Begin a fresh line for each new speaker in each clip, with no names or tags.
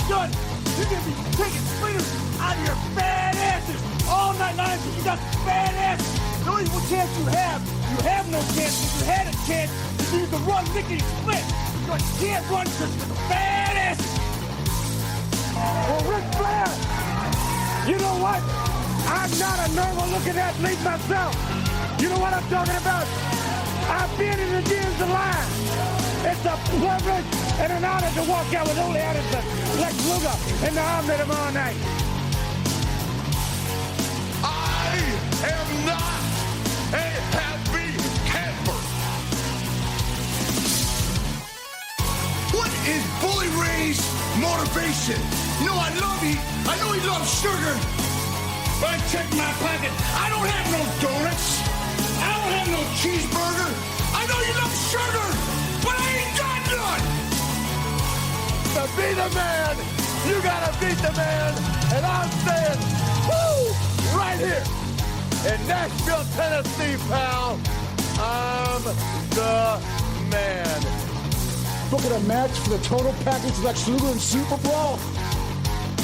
done, you're gonna be taking splinters out of your fat asses all night long because you got fat asses. The only chance you have no chance. If you had a chance, you could run lickety split. But you can't run because you're fat asses. Well, Ric Flair, you know what? I'm not a normal-looking athlete myself. You know what I'm talking about? I've been in the gyms a lot. It's a privilege and an honor to walk out with Ole Anderson, Lex Luger, and the Omni tomorrow night.
I am not a happy camper. What is Bully Ray's motivation? You know I know he loves sugar. But I check my pocket. I don't have no donuts. I don't have no cheeseburger. I know you love sugar, but I ain't got none.
To be the man, you gotta beat the man. And I'm saying, woo, right here in Nashville, Tennessee, pal. I'm the man.
Look at a match for the total package Lex Luger and Super Brawl.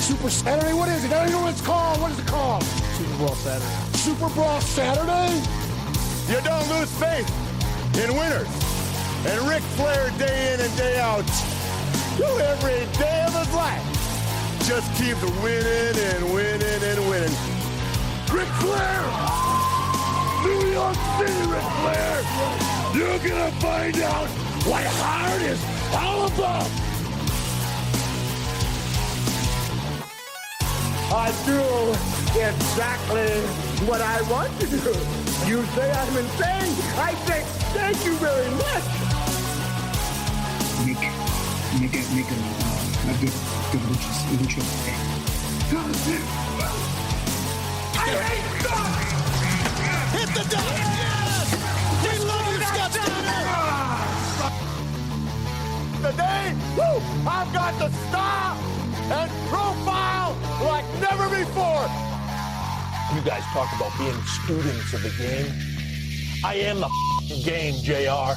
Super Saturday? What is it? I don't know what it's called. What is it called?
Super Bowl Saturday.
Super Brawl Saturday?
You don't lose faith in winners. And Ric Flair, day in and day out, every day of his life, just keeps winning and winning and winning.
Ric Flair! New York City, Ric Flair! You're gonna find out what hard is all about! I do exactly what I want to do. You say I'm insane. I say thank you very much.
Make a good lucha thing.
I hate God!
Hit the deck! Yes! We love you, Scott Steiner!
Today, woo, I've got the style and profile like never before. You guys talk about being students of the game. I am the game, JR.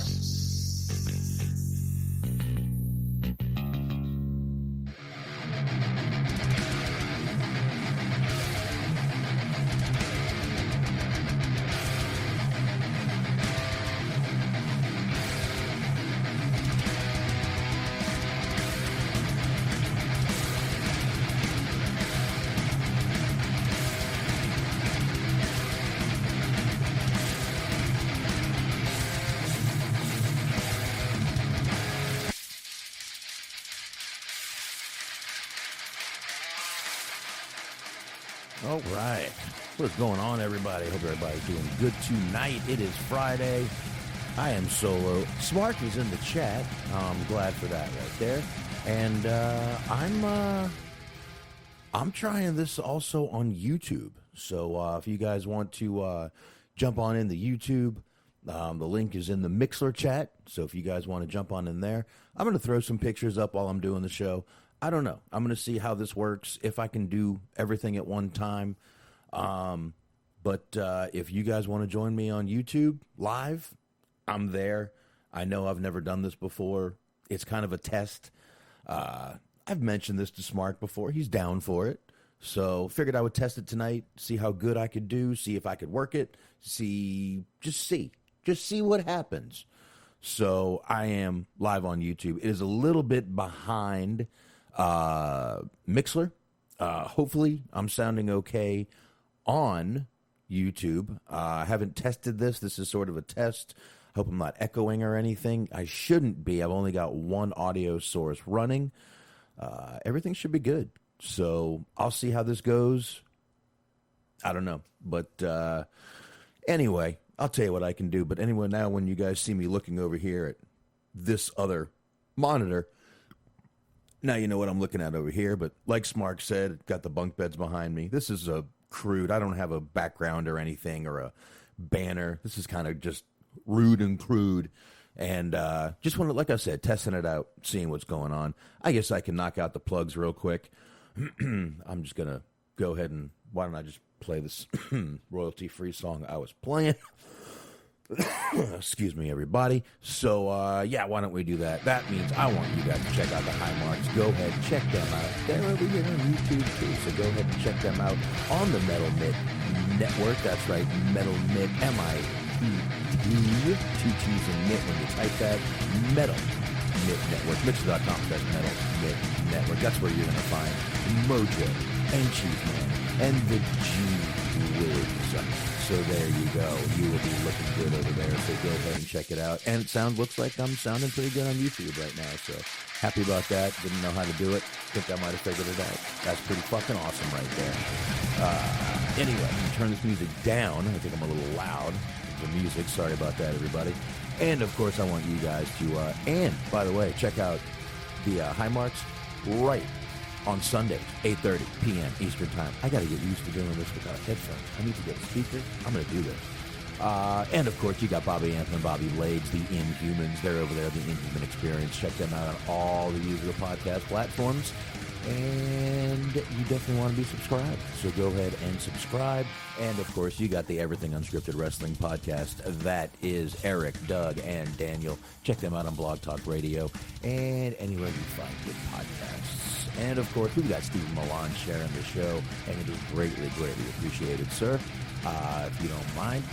All right. What's going on, everybody? Hope everybody's doing good tonight. It is Friday. I am Solo. Smart is in the chat. I'm glad for that right there. And I'm trying this also on YouTube. So if you guys want to jump on in the YouTube, the link is in the Mixler chat. So if you guys want to jump on in there, I'm going to throw some pictures up while I'm doing the show. I don't know. I'm going to see how this works, if I can do everything at one time. But if you guys want to join me on YouTube live, I'm there. I know I've never done this before. It's kind of a test. I've mentioned this to Smart before. He's down for it. So figured I would test it tonight, see how good I could do, see if I could work it, just see what happens. So I am live on YouTube. It is a little bit behind Mixler. Hopefully I'm sounding okay on YouTube. I haven't tested this. This is sort of a test. Hope I'm not echoing or anything. I shouldn't be. I've only got one audio source running. Everything should be good. So I'll see how this goes. I don't know. But anyway, I'll tell you what I can do. But anyway, now when you guys see me looking over here at this other monitor, now you know what I'm looking at over here. But like Smart said, got the bunk beds behind me. This is a crude. I don't have a background or anything or a banner. This is kind of just rude and crude. And just want to, like I said, testing it out, seeing what's going on. I guess I can knock out the plugs real quick. I'm just going to go ahead and, why don't I just play this royalty-free song I was playing? Excuse me, everybody. So, yeah, why don't we do that? That means I want you guys to check out the High Marks. Go ahead, check them out. They're over here on YouTube, too. So go ahead and check them out on the Metal Mitt Network. That's right, Metal Mitt, M-I-T-T, two T's in Mitt when you type that. Metal Mitt Network. Mixer.com/Metal Mitt Network. That's where you're going to find Mojo and Chief Man and the G-Wigs. So there you go. You will be looking good over there. So go ahead and check it out. And it looks like I'm sounding pretty good on YouTube right now. So happy about that. Didn't know how to do it. Think I might have figured it out. That's pretty fucking awesome right there. Anyway, I'm gonna turn this music down. I think I'm a little loud. The music. Sorry about that, everybody. And of course, I want you guys to. And by the way, check out the High Marks right on Sundays, 8:30 p.m. Eastern Time. I got to get used to doing this without headphones. I need to get a speaker. I'm going to do this. And, of course, you got Bobby Anthony and Bobby Blades, the Inhumans. They're over there, the Inhuman Experience. Check them out on all the usual podcast platforms. And you definitely want to be subscribed. So go ahead and subscribe. And, of course, you got the Everything Unscripted Wrestling podcast. That is Eric, Doug, and Daniel. Check them out on Blog Talk Radio and anywhere you find good podcasts. And, of course, we've got Stephen Milan sharing the show, and it is greatly, greatly appreciated, sir. If you don't mind,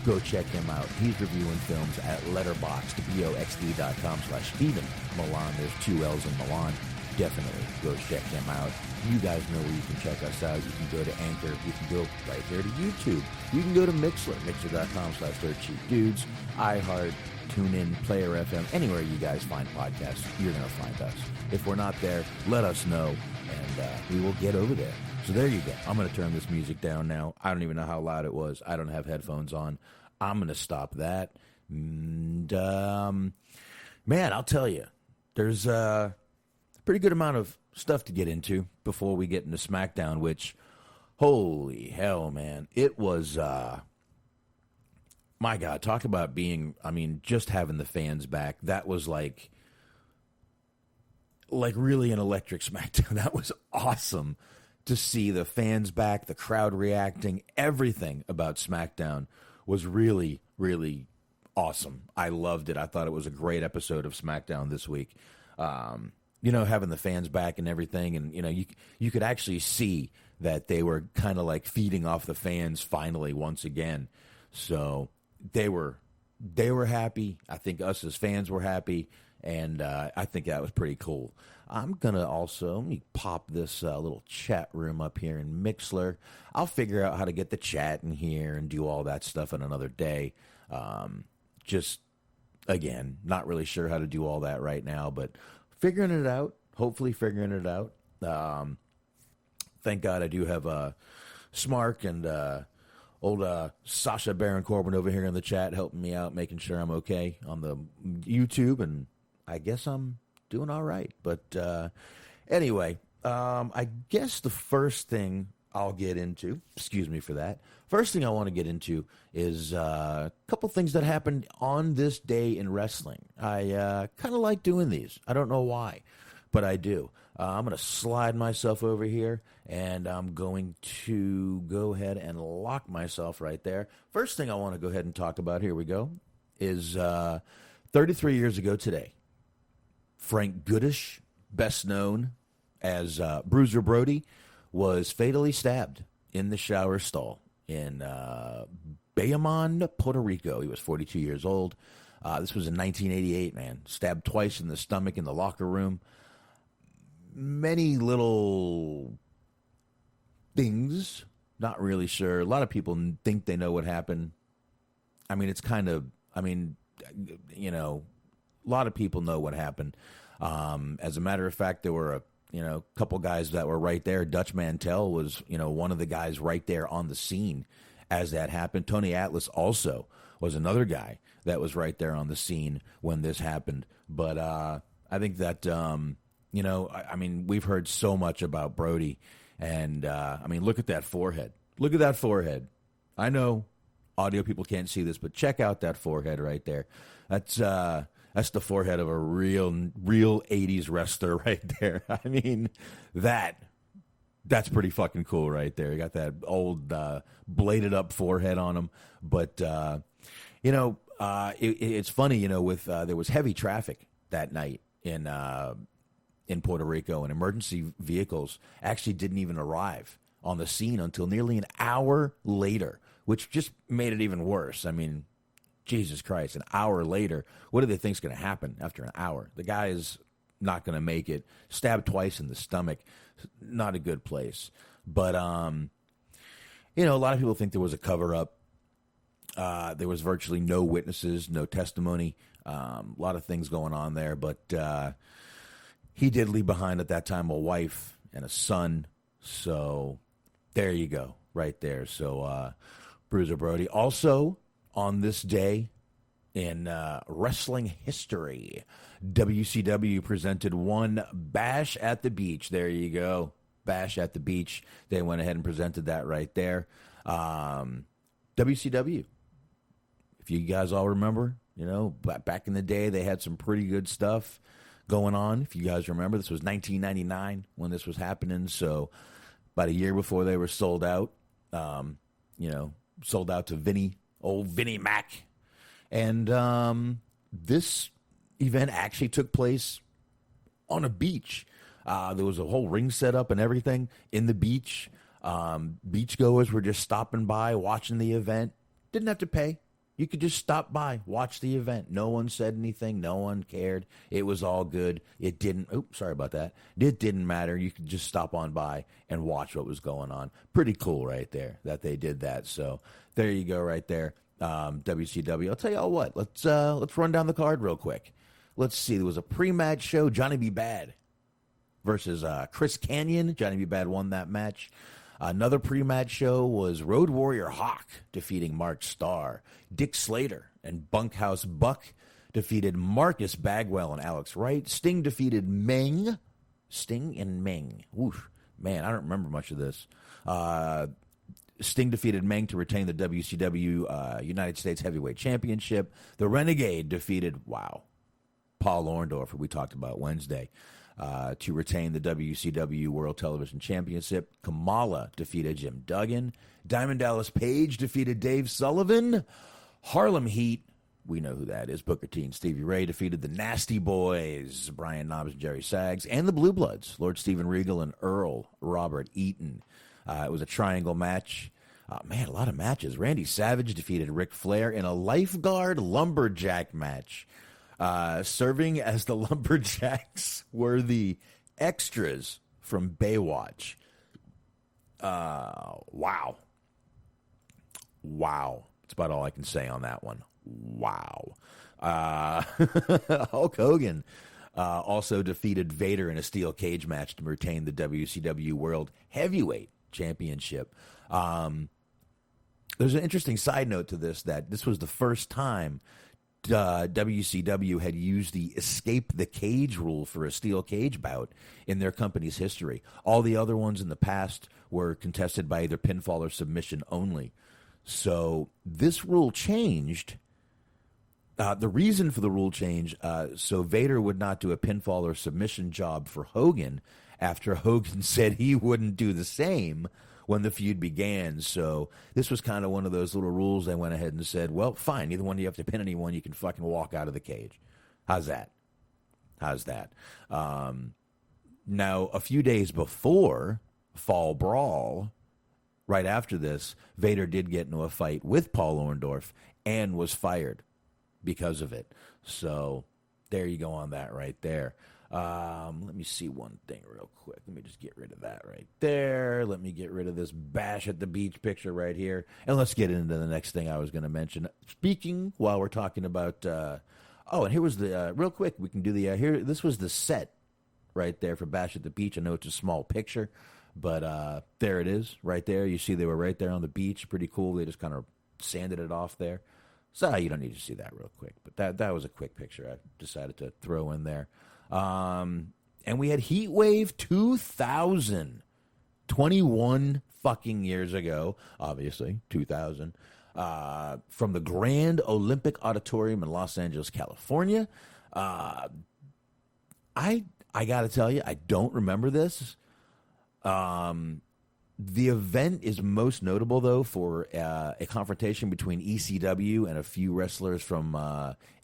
go check him out. He's reviewing films at letterboxd.com/Stephen Milan. There's 2 L's in Milan. Definitely go check him out. You guys know where you can check us out. You can go to Anchor. You can go right there to YouTube. You can go to Mixler, mixer.com/DirtCheapDudes, iHeart, TuneIn, Player FM, anywhere you guys find podcasts, you're going to find us. If we're not there, let us know, and we will get over there. So there you go. I'm going to turn this music down now. I don't even know how loud it was. I don't have headphones on. I'm going to stop that. And, man, I'll tell you, there's a pretty good amount of stuff to get into before we get into SmackDown, which, holy hell, man, it was... my God, talk about being, just having the fans back. That was like really an electric SmackDown. That was awesome to see the fans back, the crowd reacting. Everything about SmackDown was really, really awesome. I loved it. I thought it was a great episode of SmackDown this week. Having the fans back and everything. And, you could actually see that they were kind of like feeding off the fans finally once again. So... They were happy. I think us as fans were happy, and I think that was pretty cool. I'm going to let me pop this little chat room up here in Mixler. I'll figure out how to get the chat in here and do all that stuff on another day. Just, again, not really sure how to do all that right now, but figuring it out, hopefully figuring it out. Thank God I do have Smark and... old Sasha Baron Corbin over here in the chat helping me out, making sure I'm okay on the YouTube, and I guess I'm doing all right. But anyway, I guess the first thing I'll get into, excuse me for that, first thing I want to get into is a couple things that happened on this day in wrestling. I kind of like doing these. I don't know why, but I do. I'm going to slide myself over here, and I'm going to go ahead and lock myself right there. First thing I want to go ahead and talk about, here we go, is 33 years ago today, Frank Goodish, best known as Bruiser Brody, was fatally stabbed in the shower stall in Bayamon, Puerto Rico. He was 42 years old. This was in 1988, man. Stabbed twice in the stomach in the locker room. Many little things, not really sure. A lot of people think they know what happened. It's kind of, a lot of people know what happened. As a matter of fact, there were a couple guys that were right there. Dutch Mantell was, one of the guys right there on the scene as that happened. Tony Atlas also was another guy that was right there on the scene when this happened. But I think that... we've heard so much about Brody, and, look at that forehead. Look at that forehead. I know audio people can't see this, but check out that forehead right there. That's the forehead of a real 80s wrestler right there. That's pretty fucking cool right there. You got that old bladed up forehead on him. But It's funny, with there was heavy traffic that night in Puerto Rico, and emergency vehicles actually didn't even arrive on the scene until nearly an hour later, which just made it even worse. I mean, Jesus Christ, an hour later, what do they think is going to happen after an hour? The guy is not going to make it. Stabbed twice in the stomach. Not a good place. But, a lot of people think there was a cover-up. There was virtually no witnesses, no testimony. A lot of things going on there. But he did leave behind at that time a wife and a son. So there you go, right there. So Bruiser Brody. Also, on this day in wrestling history, WCW presented one Bash at the Beach. There you go. Bash at the Beach. They went ahead and presented that right there. WCW. If you guys all remember, back in the day, they had some pretty good stuff going on. If you guys remember, this was 1999 when this was happening. So about a year before they were sold out, sold out to old Vinnie Mac. And this event actually took place on a beach. There was a whole ring set up and everything in the beach. Beachgoers were just stopping by, watching the event. Didn't have to pay. You could just stop by, watch the event. No one said anything. No one cared. It was all good. It didn't, sorry about that. It didn't matter. You could just stop on by and watch what was going on. Pretty cool right there that they did that. So there you go right there. WCW. I'll tell you all what. Let's run down the card real quick. Let's see. There was a pre-match show. Johnny B. Bad versus Chris Kanyon. Johnny B. Bad won that match. Another pre-match show was Road Warrior Hawk defeating Mark Starr. Dick Slater and Bunkhouse Buck defeated Marcus Bagwell and Alex Wright. Sting defeated Meng. Sting and Meng. Oof, man, I don't remember much of this. Sting defeated Meng to retain the WCW United States Heavyweight Championship. The Renegade defeated, Paul Orndorff, who we talked about Wednesday, to retain the WCW World Television Championship. Kamala defeated Jim Duggan. Diamond Dallas Page defeated Dave Sullivan. Harlem Heat, we know who that is, Booker T and Stevie Ray defeated the Nasty Boys, Brian Knobbs and Jerry Saggs, and the Blue Bloods, Lord Steven Regal and Earl Robert Eaton. It was a triangle match. A lot of matches. Randy Savage defeated Ric Flair in a lifeguard lumberjack match. Serving as the lumberjacks were the extras from Baywatch. Wow. That's about all I can say on that one. Wow. Hulk Hogan also defeated Vader in a steel cage match to retain the WCW World Heavyweight Championship. There's an interesting side note to this, that this was the first time WCW had used the escape the cage rule for a steel cage bout in their company's history. All the other ones in the past were contested by either pinfall or submission only. So this rule changed. The reason for the rule change, so Vader would not do a pinfall or submission job for Hogan after Hogan said he wouldn't do the same when the feud began. So this was kind of one of those little rules. They went ahead and said, well, fine, neither one of you have to pin anyone. You can fucking walk out of the cage. How's that? Now, a few days before Fall Brawl, right after this, Vader did get into a fight with Paul Orndorff and was fired because of it. So there you go on that right there. Let me see one thing real quick. Let me just get rid of that right there. Let me get rid of this Bash at the Beach picture right here. And let's get into the next thing I was going to mention. Speaking while we're talking about, and here was the, real quick, we can do the, this was the set right there for Bash at the Beach. I know it's a small picture, but there it is right there. You see they were right there on the beach. Pretty cool. They just kind of sanded it off there. So you don't need to see that real quick, but that was a quick picture I decided to throw in there. And we had Heat Wave 2000, 21 fucking years ago, obviously, 2000, from the Grand Olympic Auditorium in Los Angeles, California. I got to tell you, I don't remember this. The event is most notable, though, for a confrontation between ECW and a few wrestlers from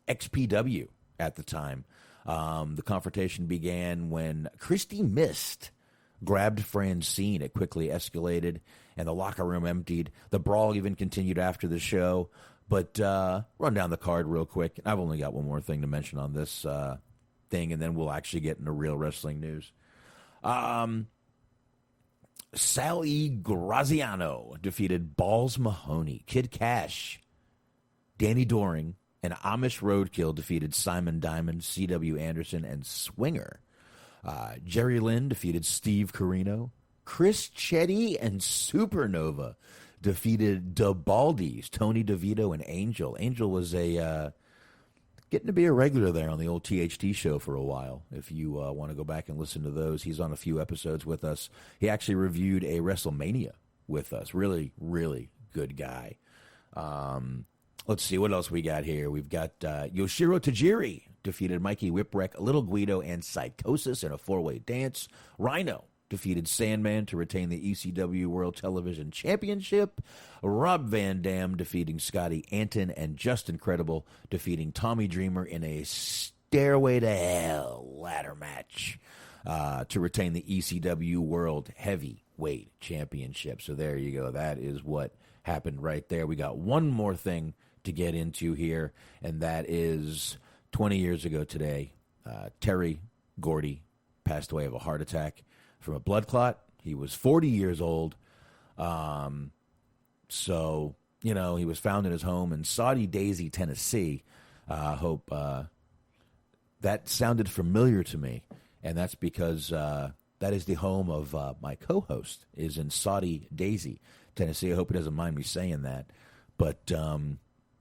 XPW at the time. The confrontation began when Christy Mist grabbed Francine. It quickly escalated, and the locker room emptied. The brawl even continued after the show. But run down the card real quick. I've only got one more thing to mention on this thing, and then we'll actually get into real wrestling news. Sally Graziano defeated Balls Mahoney. Kid Cash, Danny Doring, and Amish Roadkill defeated Simon Diamond, C.W. Anderson, and Swinger. Jerry Lynn defeated Steve Corino. Chris Chetty and Supernova defeated the Baldies, Tony DeVito and Angel. Angel was getting to be a regular there on the old THT show for a while. If you want to go back and listen to those, he's on a few episodes with us. He actually reviewed a WrestleMania with us. Really, really good guy. Let's see what else we got here. We've got Yoshiro Tajiri defeated Mikey Whipwreck, Little Guido, and Psychosis in a four-way dance. Rhino defeated Sandman to retain the ECW World Television Championship. Rob Van Dam defeating Scotty Anton, and Just Incredible defeating Tommy Dreamer in a Stairway to Hell ladder match to retain the ECW World Heavyweight Championship. So there you go. That is what happened right there. We got one more thing to get into here, and that is 20 years ago today, Terry Gordy passed away of a heart attack from a blood clot. He was 40 years old. So, you know, he was found in his home in Saudi Daisy, Tennessee. Hope that sounded familiar to me, and that's because that is the home of my co-host, is in Saudi Daisy, Tennessee. I hope he doesn't mind me saying that, but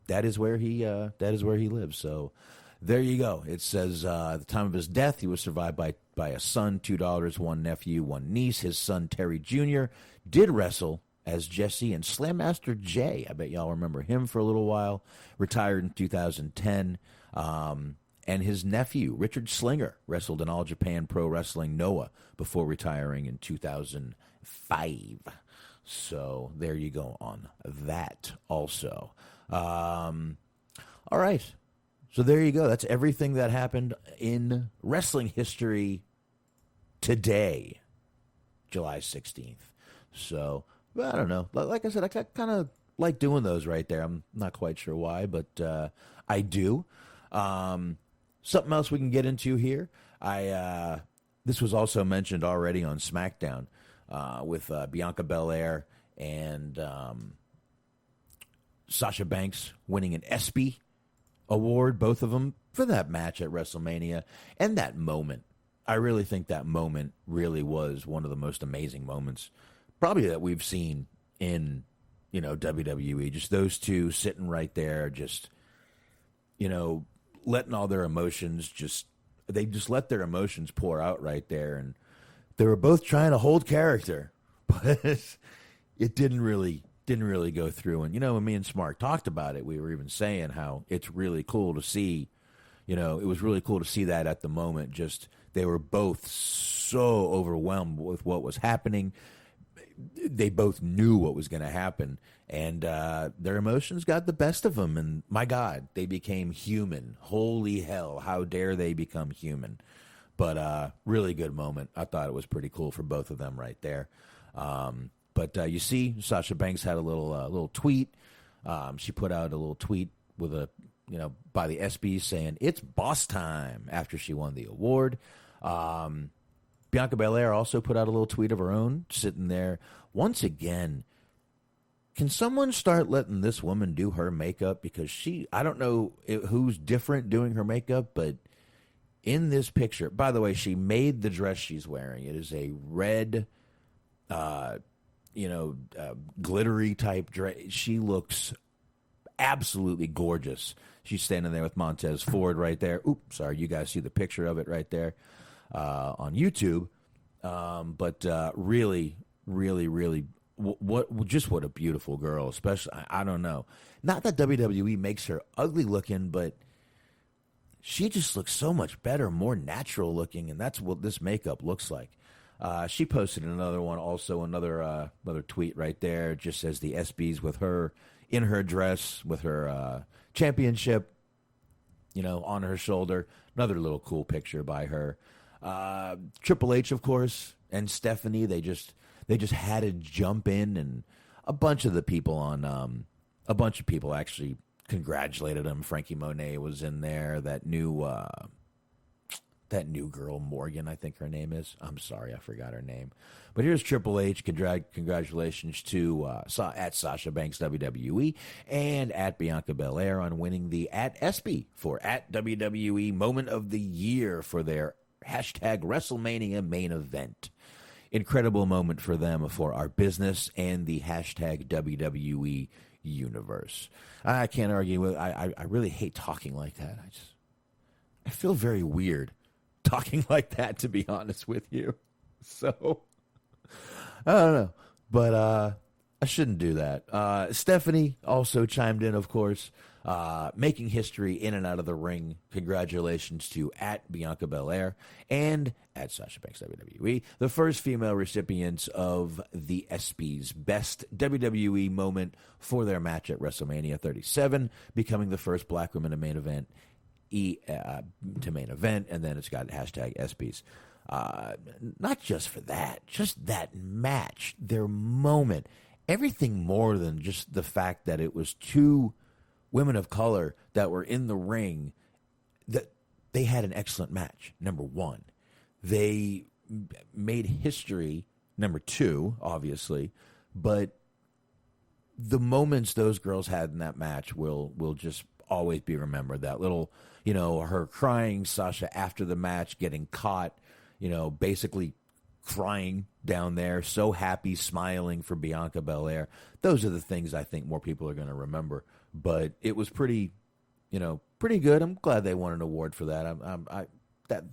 that is where he lives. So there you go. It says at the time of his death, he was survived by a son, 2 daughters, 1 nephew, 1 niece. His son, Terry Jr., did wrestle as Jesse and Slam Master Jay. I bet y'all remember him for a little while. Retired in 2010. And his nephew, Richard Slinger, wrestled in All Japan Pro Wrestling Noah before retiring in 2005. So there you go on that also. All right. So there you go. That's everything that happened in wrestling history today, July 16th. So, I don't know. Like I said, I kind of like doing those right there. I'm not quite sure why, but I do. Something else we can get into here. This was also mentioned already on SmackDown with Bianca Belair and Sasha Banks winning an ESPY award, both of them, for that match at WrestleMania. And that moment, I really think that moment really was one of the most amazing moments probably that we've seen in, you know, WWE. Just those two sitting right there, just, you know, letting all their emotions they just let their emotions pour out right there. And they were both trying to hold character, but it didn't really go through. And, you know, when me and Smart talked about it, we were even saying how it's really cool to see, you know, it was really cool to see that at the moment. Just, they were both so overwhelmed with what was happening. They both knew what was going to happen, and their emotions got the best of them. And my God, they became human. Holy hell, how dare they become human? But really good moment. I thought it was pretty cool for both of them right there. But you see, Sasha Banks had a little tweet. She put out a little tweet with by the ESPYs saying it's boss time after she won the award. Bianca Belair also put out a little tweet of her own, sitting there. Once again, can someone start letting this woman do her makeup? Because I don't know who's different doing her makeup, but in this picture, by the way, she made the dress she's wearing. It is a red, glittery type dress. She looks absolutely gorgeous. She's standing there with Montez Ford right there. Oops, sorry, you guys see the picture of it right there on YouTube. But really, really, really, what a beautiful girl. Especially, I don't know. Not that WWE makes her ugly looking, but she just looks so much better, more natural looking, and that's what this makeup looks like. She posted another one, also another tweet right there. It just says the ESPYs with her in her dress with her championship, on her shoulder. Another little cool picture by her. Triple H, of course, and Stephanie. They just had to jump in, and a bunch of people actually congratulated him. Frankie Monet was in there. That new girl, Morgan, I think her name is. I'm sorry, I forgot her name. But here's Triple H. Congratulations to at Sasha Banks WWE and at Bianca Belair on winning the at ESPY for at WWE Moment of the Year for their hashtag WrestleMania main event. Incredible moment for them, for our business and the hashtag WWE universe. I can't argue with. I really hate talking like that. I feel very weird talking like that, to be honest with you. So I don't know, but I shouldn't do that. Stephanie also chimed in, of course, making history in and out of the ring. Congratulations to at Bianca Belair and at Sasha Banks WWE, the first female recipients of the ESPY's Best WWE Moment for their match at WrestleMania 37, becoming the first black woman to main event. And then it's got hashtag ESPYs. Not just for that, just that match, their moment, everything more than just the fact that it was two women of color that were in the ring, that they had an excellent match. Number one, they made history. Number two, obviously, but the moments those girls had in that match will just always be remembered. That little, her crying, Sasha after the match, getting caught, basically crying down there, so happy, smiling for Bianca Belair. Those are the things I think more people are going to remember. But it was pretty good. I'm glad they won an award for that.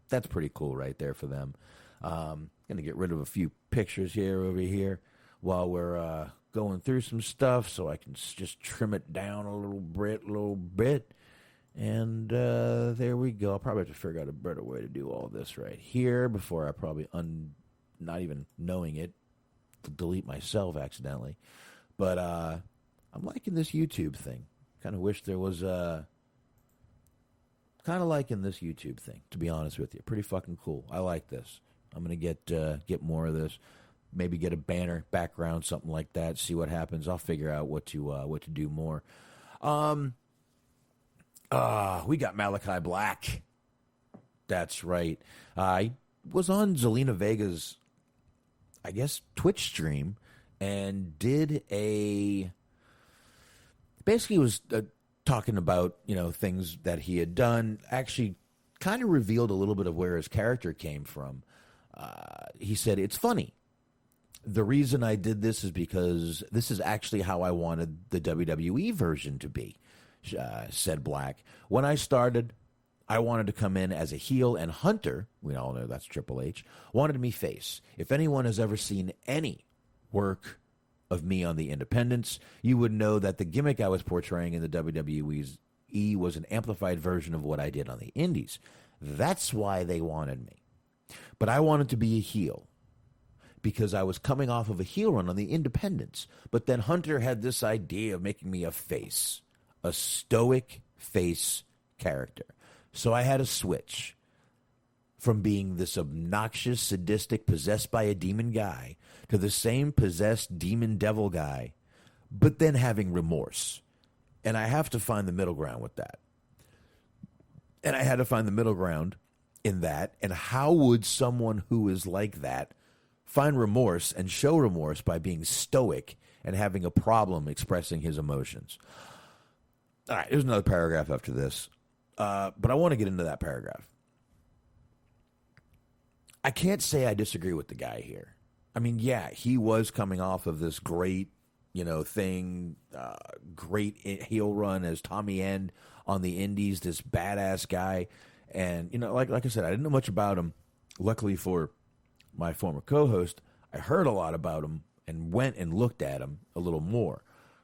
That's pretty cool right there for them. Going to get rid of a few pictures over here while we're going through some stuff, so I can just trim it down a little bit. And there we go. I'll probably have to figure out a better way to do all this right here before I probably, not even knowing it, delete myself accidentally. But I'm liking this YouTube thing. Kind of wish there was kind of liking this YouTube thing, to be honest with you. Pretty fucking cool. I like this. I'm going to get more of this. Maybe get a banner, background, something like that. See what happens. I'll figure out what to do more. We got Malachi Black. That's right. I was on Zelina Vega's, I guess, Twitch stream and basically was talking about, things that he had done. Actually kind of revealed a little bit of where his character came from. He said, it's funny. The reason I did this is because this is actually how I wanted the WWE version to be, said Black. When I started, I wanted to come in as a heel, and Hunter, we all know that's Triple H, wanted me face. If anyone has ever seen any work of me on the independents, you would know that the gimmick I was portraying in the WWE was an amplified version of what I did on the indies. That's why they wanted me. But I wanted to be a heel because I was coming off of a heel run on the independents. But then Hunter had this idea of making me a face, a stoic face character. So I had to switch from being this obnoxious, sadistic, possessed by a demon guy to the same possessed demon devil guy, but then having remorse. And I have to find the middle ground with that. And I had to find the middle ground in that. And how would someone who is like that find remorse and show remorse by being stoic and having a problem expressing his emotions? All right, there's another paragraph after this. But I want to get into that paragraph. I can't say I disagree with the guy here. I mean, yeah, he was coming off of this great, thing, great heel run as Tommy End on the indies, this badass guy. And, like I said, I didn't know much about him. Luckily for my former co-host, I heard a lot about him and went and looked at him a little more.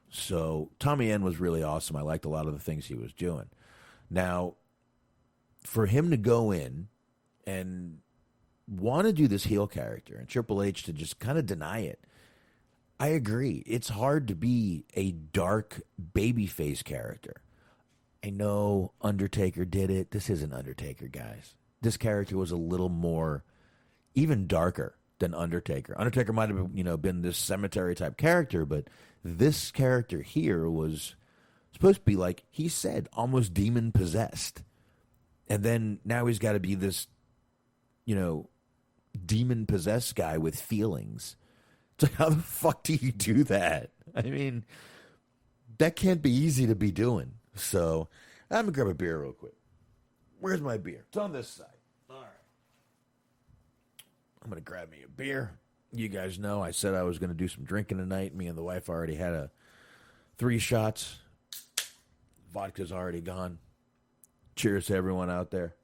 So Tommy End was really awesome. I liked a lot of the things he was doing. Now, for him to go in and want to do this heel character and Triple H to just kind of deny it. I agree. It's hard to be a dark babyface character. I know Undertaker did it. This isn't Undertaker, guys. This character was a little more, even darker than Undertaker. Undertaker might have, been this cemetery type character, but this character here was supposed to be, like he said, almost demon possessed. And then now he's got to be this, demon possessed guy with feelings. It's like, how the fuck do you do that? I mean, that can't be easy to be doing. So I'm going to grab a beer real quick. Where's my beer? It's on this side. All right. I'm going to grab me a beer. You guys know I said I was going to do some drinking tonight. Me and the wife already had 3 shots. Vodka's already gone. Cheers to everyone out there.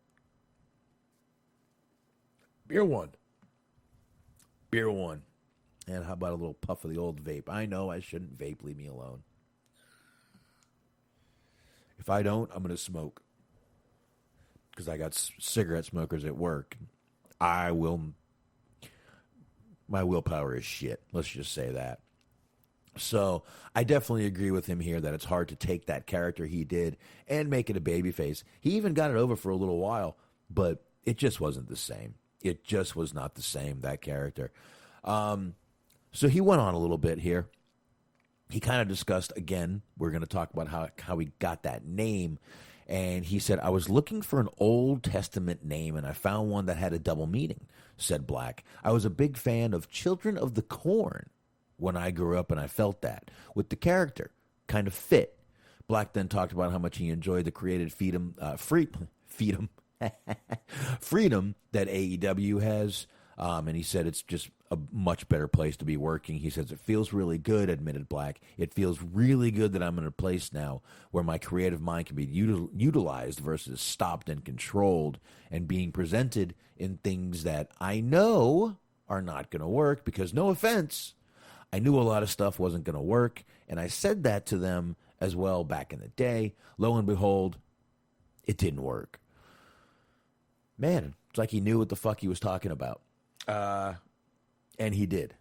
Beer one. Beer one. And how about a little puff of the old vape? I know I shouldn't vape. Leave me alone. If I don't, I'm going to smoke. Because I got cigarette smokers at work. My willpower is shit. Let's just say that. So I definitely agree with him here that it's hard to take that character he did and make it a babyface. He even got it over for a little while, but it just wasn't the same. It just was not the same, that character. So he went on a little bit here. He kind of discussed, again, we're going to talk about how he got that name. And he said, I was looking for an Old Testament name, and I found one that had a double meaning, said Black. I was a big fan of Children of the Corn when I grew up, and I felt that. With the character, kind of fit. Black then talked about how much he enjoyed the creative freedom that AEW has. And he said it's just a much better place to be working. He says, it feels really good, admitted Black. It feels really good that I'm in a place now where my creative mind can be utilized versus stopped and controlled and being presented in things that I know are not going to work because, no offense, I knew a lot of stuff wasn't going to work. And I said that to them as well back in the day. Lo and behold, it didn't work. Man, it's like he knew what the fuck he was talking about. And he did.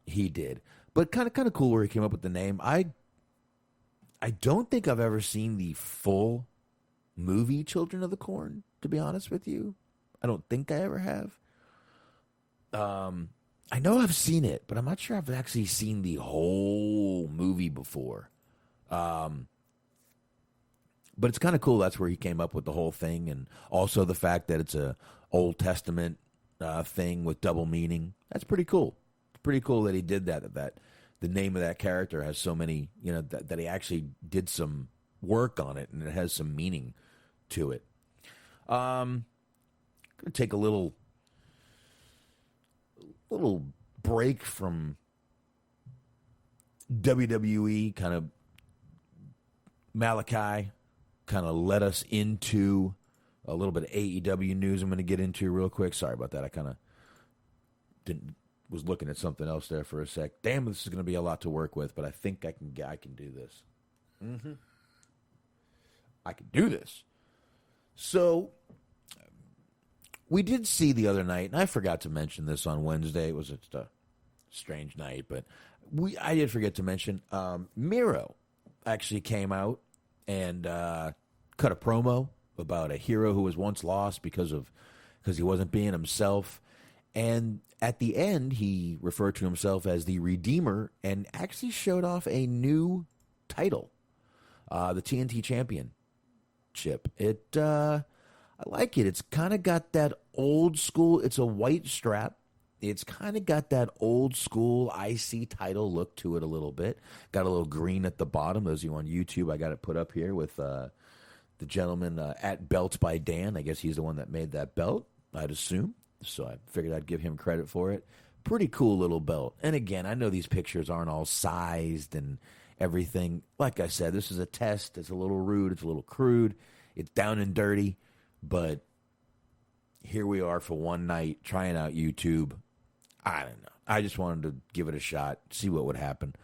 He did. But kind of cool where he came up with the name. I don't think I've ever seen the full movie Children of the Corn, to be honest with you. I don't think I ever have. I know I've seen it, but I'm not sure I've actually seen the whole movie before. But it's kind of cool. That's where he came up with the whole thing. And also the fact that it's a Old Testament thing with double meaning. That's pretty cool. It's pretty cool that he did that. That the name of that character has so many, that he actually did some work on it and it has some meaning to it. Gonna take a little break from WWE. Kind of Malachi kind of led us into a little bit of AEW news I'm going to get into real quick. Sorry about that. I kind of was looking at something else there for a sec. Damn, this is going to be a lot to work with, but I think I can do this. I can do this. So we did see the other night, and I forgot to mention this on Wednesday. It was just a strange night, but I did forget to mention Miro actually came out and cut a promo about a hero who was once lost because he wasn't being himself. And at the end, he referred to himself as the Redeemer and actually showed off a new title, the TNT Championship. I like it. It's kind of got that old school. It's a white strap. It's kind of got that old school IC title look to it a little bit. Got a little green at the bottom. Those of you on YouTube, I got it put up here with the gentleman at Belts by Dan. I guess he's the one that made that belt, I'd assume. So I figured I'd give him credit for it. Pretty cool little belt. And again, I know these pictures aren't all sized and everything. Like I said, this is a test. It's a little rude. It's a little crude. It's down and dirty. But here we are for one night trying out YouTube. I don't know. I just wanted to give it a shot, see what would happen.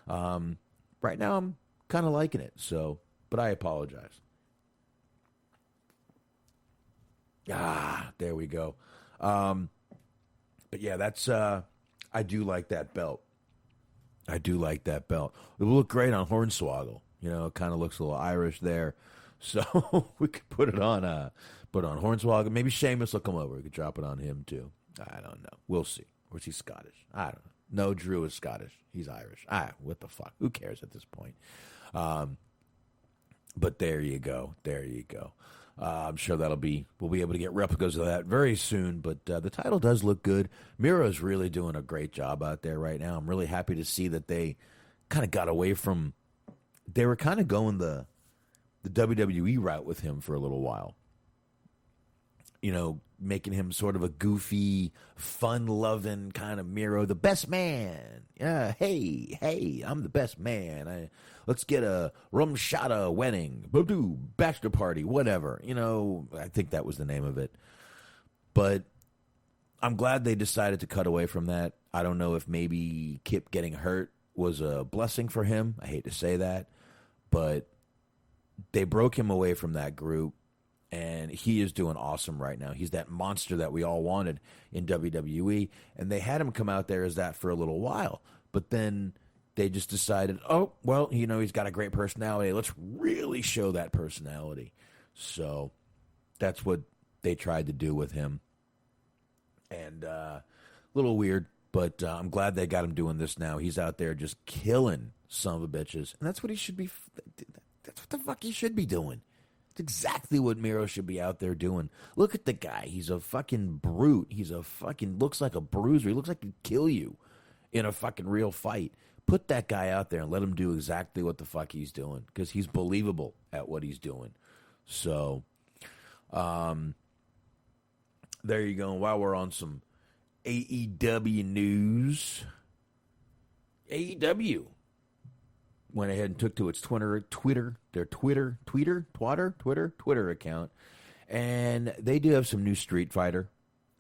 Right now, I'm kind of liking it. But I apologize. There we go. But yeah, that's I do like that belt. I do like that belt. It will look great on Hornswoggle. You know, it kind of looks a little Irish there. So we could put it on Hornswoggle. Maybe Sheamus will come over. We could drop it on him too. I don't know. We'll see. Or is he Scottish? I don't know. No, Drew is Scottish. He's Irish. What the fuck? Who cares at this point? But there you go. There you go. I'm sure we'll be able to get replicas of that very soon. But the title does look good. Miro's really doing a great job out there right now. I'm really happy to see that they kind of got away from. They were kind of going the WWE route with him for a little while. You know, making him sort of a goofy, fun-loving kind of Miro, the best man. Yeah, hey, I'm the best man. Let's get a rumshata wedding, bachelor party, whatever. You know, I think that was the name of it. But I'm glad they decided to cut away from that. I don't know if maybe Kip getting hurt was a blessing for him. I hate to say that. But they broke him away from that group. And he is doing awesome right now. He's that monster that we all wanted in WWE. And they had him come out there as that for a little while. But then they just decided, oh, well, you know, he's got a great personality. Let's really show that personality. So that's what they tried to do with him. And a little weird, but I'm glad they got him doing this now. He's out there just killing son of a bitches. And that's what he should be. That's what the fuck he should be doing. Exactly what Miro should be out there doing. Look at the guy. He's a fucking brute. He's a fucking, looks like a bruiser. He looks like he'd kill you in a fucking real fight. Put that guy out there and let him do exactly what the fuck he's doing, because he's believable at what he's doing. So, there you go. While we're on some AEW news, AEW went ahead and took to its Twitter account, and they do have some new Street Fighter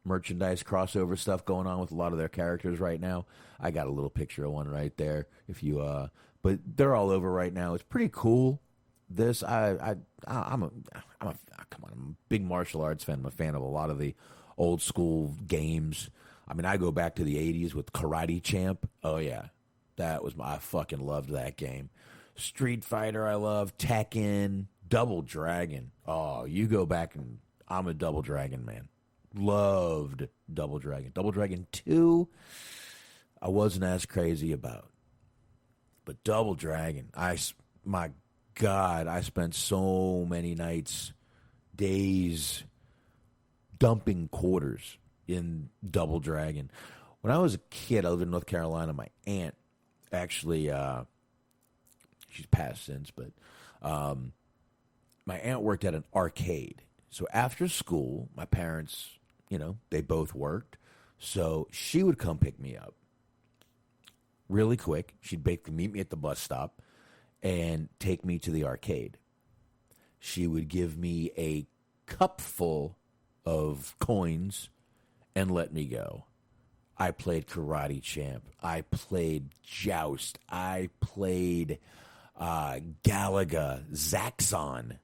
merchandise crossover stuff going on with a lot of their characters right now. I got a little picture of one right there. If you, but they're all over right now. It's pretty cool. This, I'm a big martial arts fan. I'm a fan of a lot of the old school games. I mean, I go back to the '80s with Karate Champ. Oh yeah. I fucking loved that game. Street Fighter, I love. Tekken, Double Dragon. Oh, you go back and I'm a Double Dragon man. Loved Double Dragon. Double Dragon 2, I wasn't as crazy about. But Double Dragon, my God, I spent so many nights, days, dumping quarters in Double Dragon. When I was a kid, I lived in North Carolina. My aunt, actually, she's passed since, but my aunt worked at an arcade. So after school, my parents, you know, they both worked. So she would come pick me up really quick. She'd basically meet me at the bus stop and take me to the arcade. She would give me a cup full of coins and let me go. I played Karate Champ. I played Joust. I played Galaga, Zaxxon.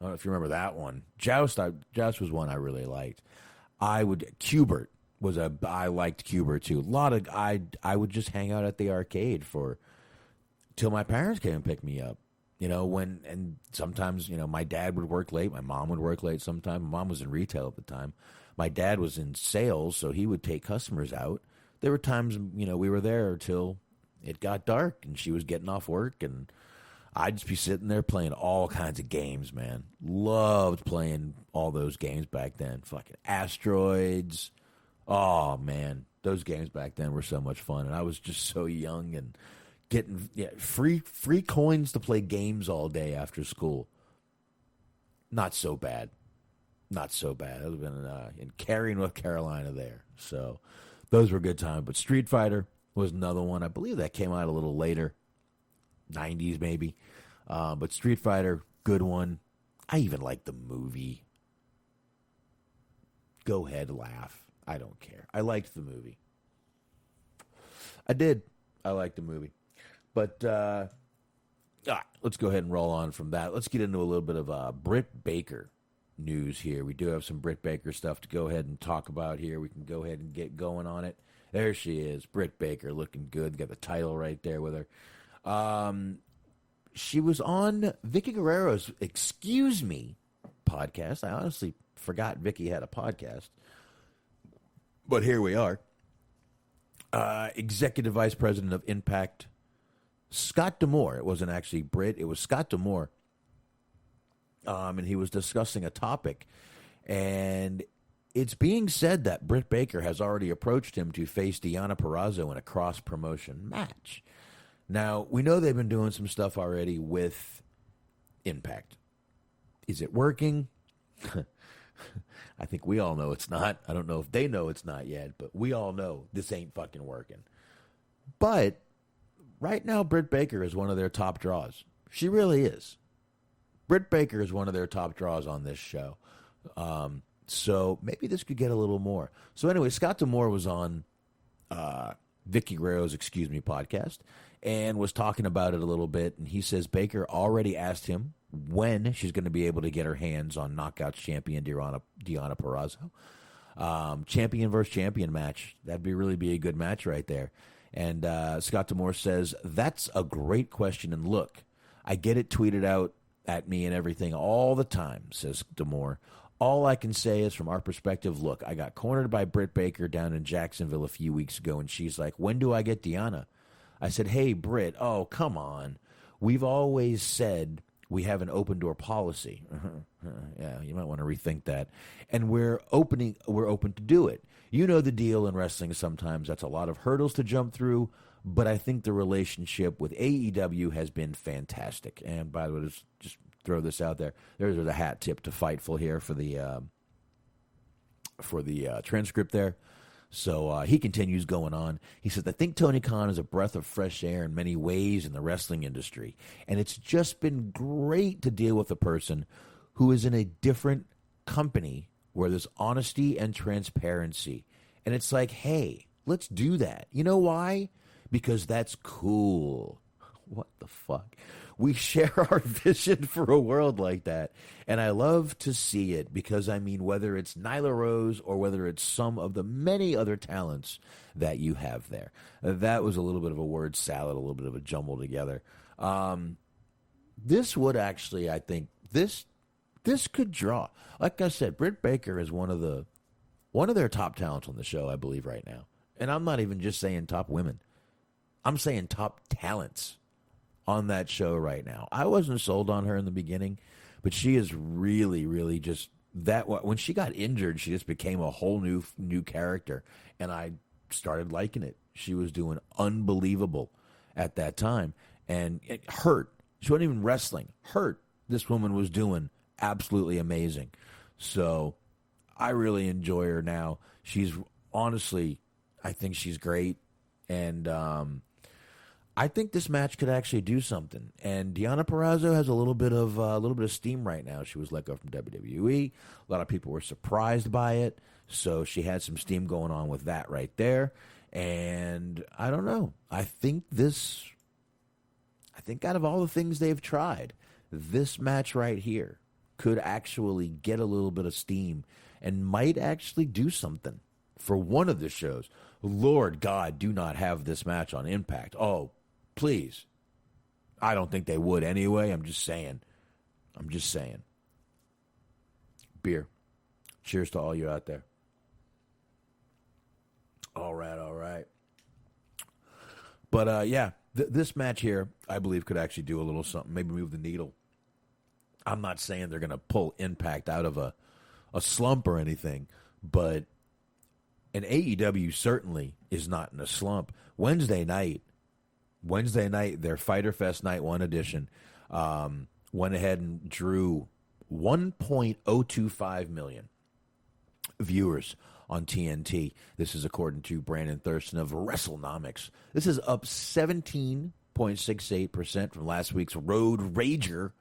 I don't know if you remember that one. Joust was one I really liked. I liked Cubert too. I would just hang out at the arcade till my parents came and picked me up. You know, and sometimes, you know, my dad would work late. My mom would work late sometimes. My mom was in retail at the time. My dad was in sales, so he would take customers out. There were times, you know, we were there till it got dark and she was getting off work, and I'd just be sitting there playing all kinds of games, man. Loved playing all those games back then. Fucking Asteroids. Oh, man. Those games back then were so much fun, and I was just so young and getting free coins to play games all day after school. Not so bad. Not so bad. It would have been in Cary, North Carolina there. So those were good times. But Street Fighter was another one. I believe that came out a little later. 90s maybe. But Street Fighter, good one. I even like the movie. Go ahead, laugh. I don't care. I liked the movie. I did. I liked the movie. But let's go ahead and roll on from that. Let's get into a little bit of Britt Baker. news here. We do have some Britt Baker stuff to go ahead and talk about here. We can go ahead and get going on it. There she is, Britt Baker, looking good. Got the title right there with her. She was on Vicky Guerrero's Excuse Me podcast. I honestly forgot Vicky had a podcast. But here we are. Executive Vice President of Impact, Scott D'Amore. It wasn't actually Britt. It was Scott D'Amore. And he was discussing a topic. And it's being said that Britt Baker has already approached him to face Deonna Purrazzo in a cross-promotion match. Now, we know they've been doing some stuff already with Impact. Is it working? I think we all know it's not. I don't know if they know it's not yet, but we all know this ain't fucking working. But right now, Britt Baker is one of their top draws. She really is. Britt Baker is one of their top draws on this show. So maybe this could get a little more. So anyway, Scott D'Amore was on Vicky Guerrero's Excuse Me podcast and was talking about it a little bit. And he says Baker already asked him when she's going to be able to get her hands on Knockouts champion Deonna Purrazzo. Champion versus champion match. That'd really be a good match right there. And Scott D'Amore says, that's a great question. And look, I get it tweeted out at me and everything all the time, says D'Amore. All I can say is from our perspective, look, I got cornered by Britt Baker down in Jacksonville a few weeks ago, and she's like, when do I get Deonna? I said, hey, Britt, oh, come on. We've always said we have an open door policy. Yeah, you might want to rethink that. And we're open to do it. You know the deal in wrestling sometimes. That's a lot of hurdles to jump through, but I think the relationship with AEW has been fantastic. And by the way, just throw this out there. There's a hat tip to Fightful here for the transcript there. So he continues going on. He says, I think Tony Khan is a breath of fresh air in many ways in the wrestling industry. And it's just been great to deal with a person who is in a different company where there's honesty and transparency. And it's like, hey, let's do that. You know why? Because that's cool. What the fuck? We share our vision for a world like that. And I love to see it because, I mean, whether it's Nyla Rose or whether it's some of the many other talents that you have there. That was a little bit of a word salad, a little bit of a jumble together. This would actually, I think, this could draw. Like I said, Britt Baker is one of their top talents on the show, I believe, right now. And I'm not even just saying top women. I'm saying top talents on that show right now. I wasn't sold on her in the beginning, but she is really, really just that. When she got injured, she just became a whole new character, and I started liking it. She was doing unbelievable at that time, and it hurt. She wasn't even wrestling. Hurt. This woman was doing absolutely amazing. So I really enjoy her now. She's honestly, I think she's great, and I think this match could actually do something. And Deonna Purrazzo has a little bit of steam right now. She was let go from WWE. A lot of people were surprised by it, so she had some steam going on with that right there. And I don't know. I think out of all the things they've tried, this match right here could actually get a little bit of steam and might actually do something for one of the shows. Lord God, do not have this match on Impact. Oh, please. I don't think they would anyway. I'm just saying. Beer. Cheers to all you out there. All right. But, yeah, this match here, I believe, could actually do a little something. Maybe move the needle. I'm not saying they're going to pull Impact out of a slump or anything, but an AEW certainly is not in a slump. Wednesday night, their Fyter Fest Night 1 edition, went ahead and drew 1.025 million viewers on TNT. This is according to Brandon Thurston of WrestleNomics. This is up 17.68% from last week's Road Rager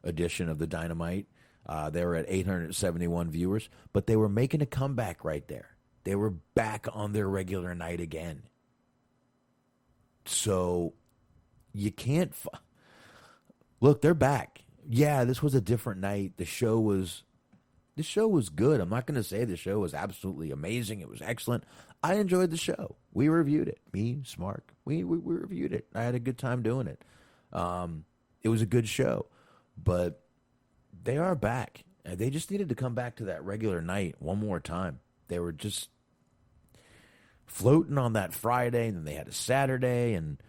edition of the Dynamite. They were at 871 viewers, but they were making a comeback right there. They were back on their regular night again. So you can't... Look, they're back. Yeah, this was a different night. The show was The show was good. I'm not going to say the show was absolutely amazing. It was excellent. I enjoyed the show. We reviewed it. Me, Smark. We reviewed it. I had a good time doing it. It was a good show. But they are back. They just needed to come back to that regular night one more time. They were just floating on that Friday, and then they had a Saturday, and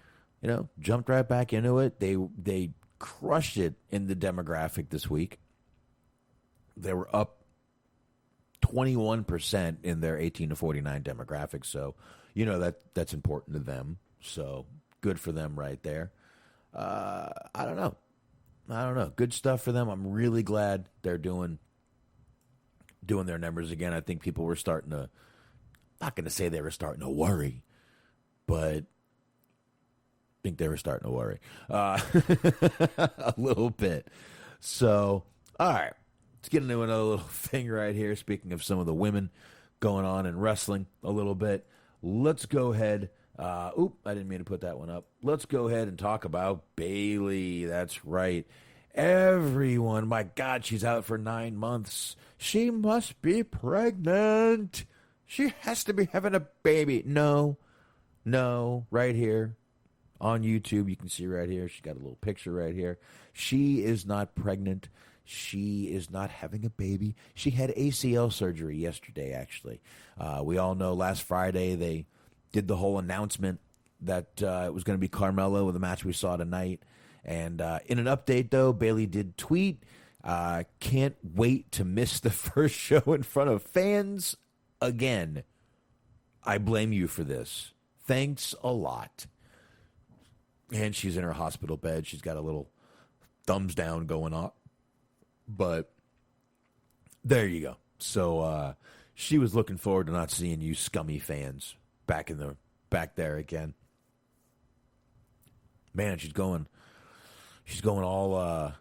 jumped right back into it. They crushed it in the demographic this week. They were up 21% in their 18 to 49 demographic, so that's important to them. So good for them right there. I don't know. Good stuff for them. I'm really glad they're doing their numbers again. I think people were starting to, not going to say they were starting to worry, but I think they were starting to worry a little bit. So, all right, let's get into another little thing right here. Speaking of some of the women going on in wrestling a little bit, let's go ahead. I didn't mean to put that one up. Let's go ahead and talk about Bayley. That's right. Everyone, my God, she's out for 9 months. She must be pregnant. She has to be having a baby. No, right here on YouTube, you can see right here. She's got a little picture right here. She is not pregnant. She is not having a baby. She had ACL surgery yesterday, actually. We all know last Friday they did the whole announcement that it was going to be Carmella with the match we saw tonight. And in an update, though, Bayley did tweet, can't wait to miss the first show in front of fans again. I blame you for this. Thanks a lot. And she's in her hospital bed. She's got a little thumbs down going on. But there you go. So she was looking forward to not seeing you scummy fans back there again. Man, she's going all